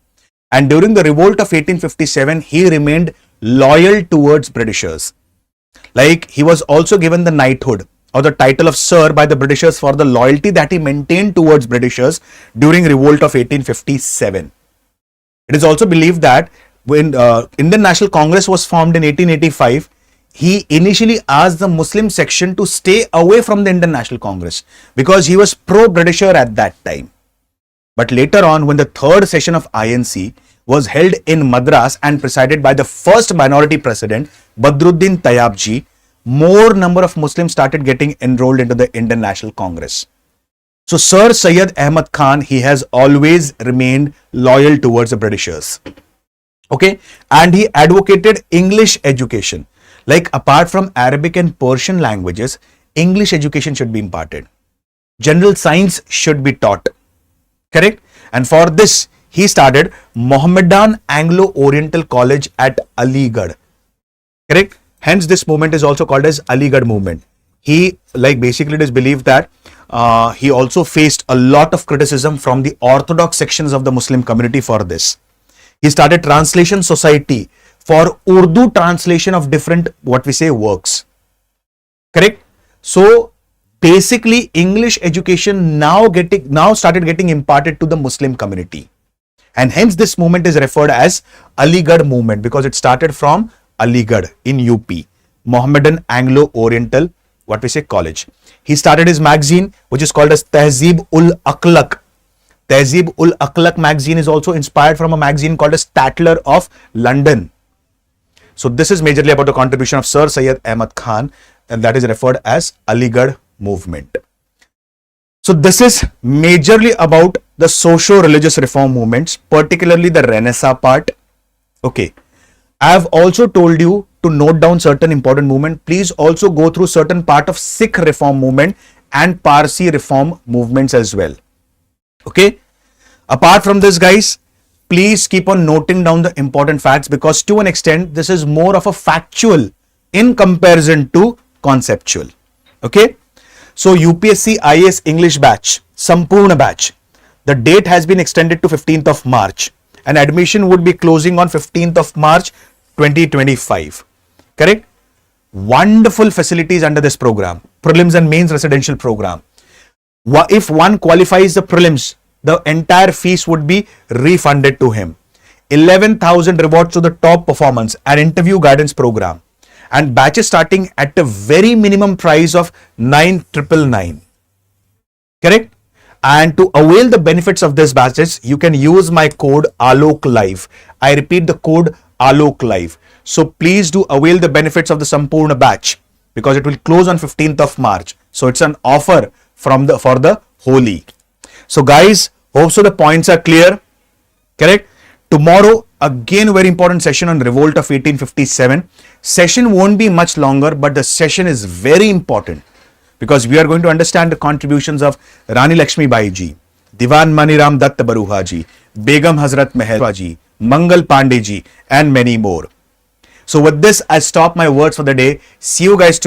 A: And during the revolt of 1857, he remained loyal towards Britishers. Like, he was also given the knighthood or the title of Sir by the Britishers for the loyalty that he maintained towards Britishers during revolt of 1857. It is also believed that when Indian National Congress was formed in 1885, he initially asked the Muslim section to stay away from the Indian National Congress because he was pro-Britisher at that time. But later on, when the third session of INC was held in Madras and presided by the first minority president, Badruddin Tayyabji, more number of Muslims started getting enrolled into the Indian National Congress. So Sir Syed Ahmad Khan, he has always remained loyal towards the Britishers. Okay, and he advocated English education. Like, apart from Arabic and Persian languages, English education should be imparted. General science should be taught. Correct? And for this, he started Mohammedan Anglo-Oriental College at Aligarh. Correct? Hence, this movement is also called as Aligarh movement. He, like, basically it is believed that he also faced a lot of criticism from the orthodox sections of the Muslim community for this. He started Translation Society for Urdu translation of different, what we say, works. Correct? So basically, English education now started getting imparted to the Muslim community. And hence this movement is referred as Aligarh movement because it started from Aligarh in UP, Mohammedan Anglo-Oriental, what we say, college. He started his magazine, which is called as Tehzeeb-ul-Akhlaq. Tehzeeb-ul-Akhlaq magazine is also inspired from a magazine called as Tatler of London. So this is majorly about the contribution of Sir Syed Ahmad Khan, and that is referred as Aligarh movement. So this is majorly about the socio-religious reform movements, particularly the Renaissance part. Okay. I have also told you to note down certain important movement. Please also go through certain part of Sikh reform movement and Parsi reform movements as well. Okay. Apart from this, guys, please keep on noting down the important facts because to an extent, this is more of a factual in comparison to conceptual. Okay. So UPSC IAS English batch, Sampurna batch, the date has been extended to 15th of March and admission would be closing on 15th of March 2025. Correct? Wonderful facilities under this program, Prelims and Mains Residential Program. If one qualifies the prelims, the entire fees would be refunded to him. 11,000 rewards to the top performance and interview guidance program. And batches starting at a very minimum price of 9,999. Correct? And to avail the benefits of this batches, you can use my code ALOK Live. I repeat the code ALOK Live. So please do avail the benefits of the Sampurna batch because it will close on 15th of March. So it's an offer for the Holi. So guys, hope so the points are clear. Correct? Tomorrow, again, very important session on Revolt of 1857. Session won't be much longer, but the session is very important because we are going to understand the contributions of Rani Lakshmi Bai ji, Diwan Maniram Datta Baruha ji, Begum Hazrat Meher ji, Mangal Pandey ji, and many more. So with this, I stop my words for the day. See you guys tomorrow.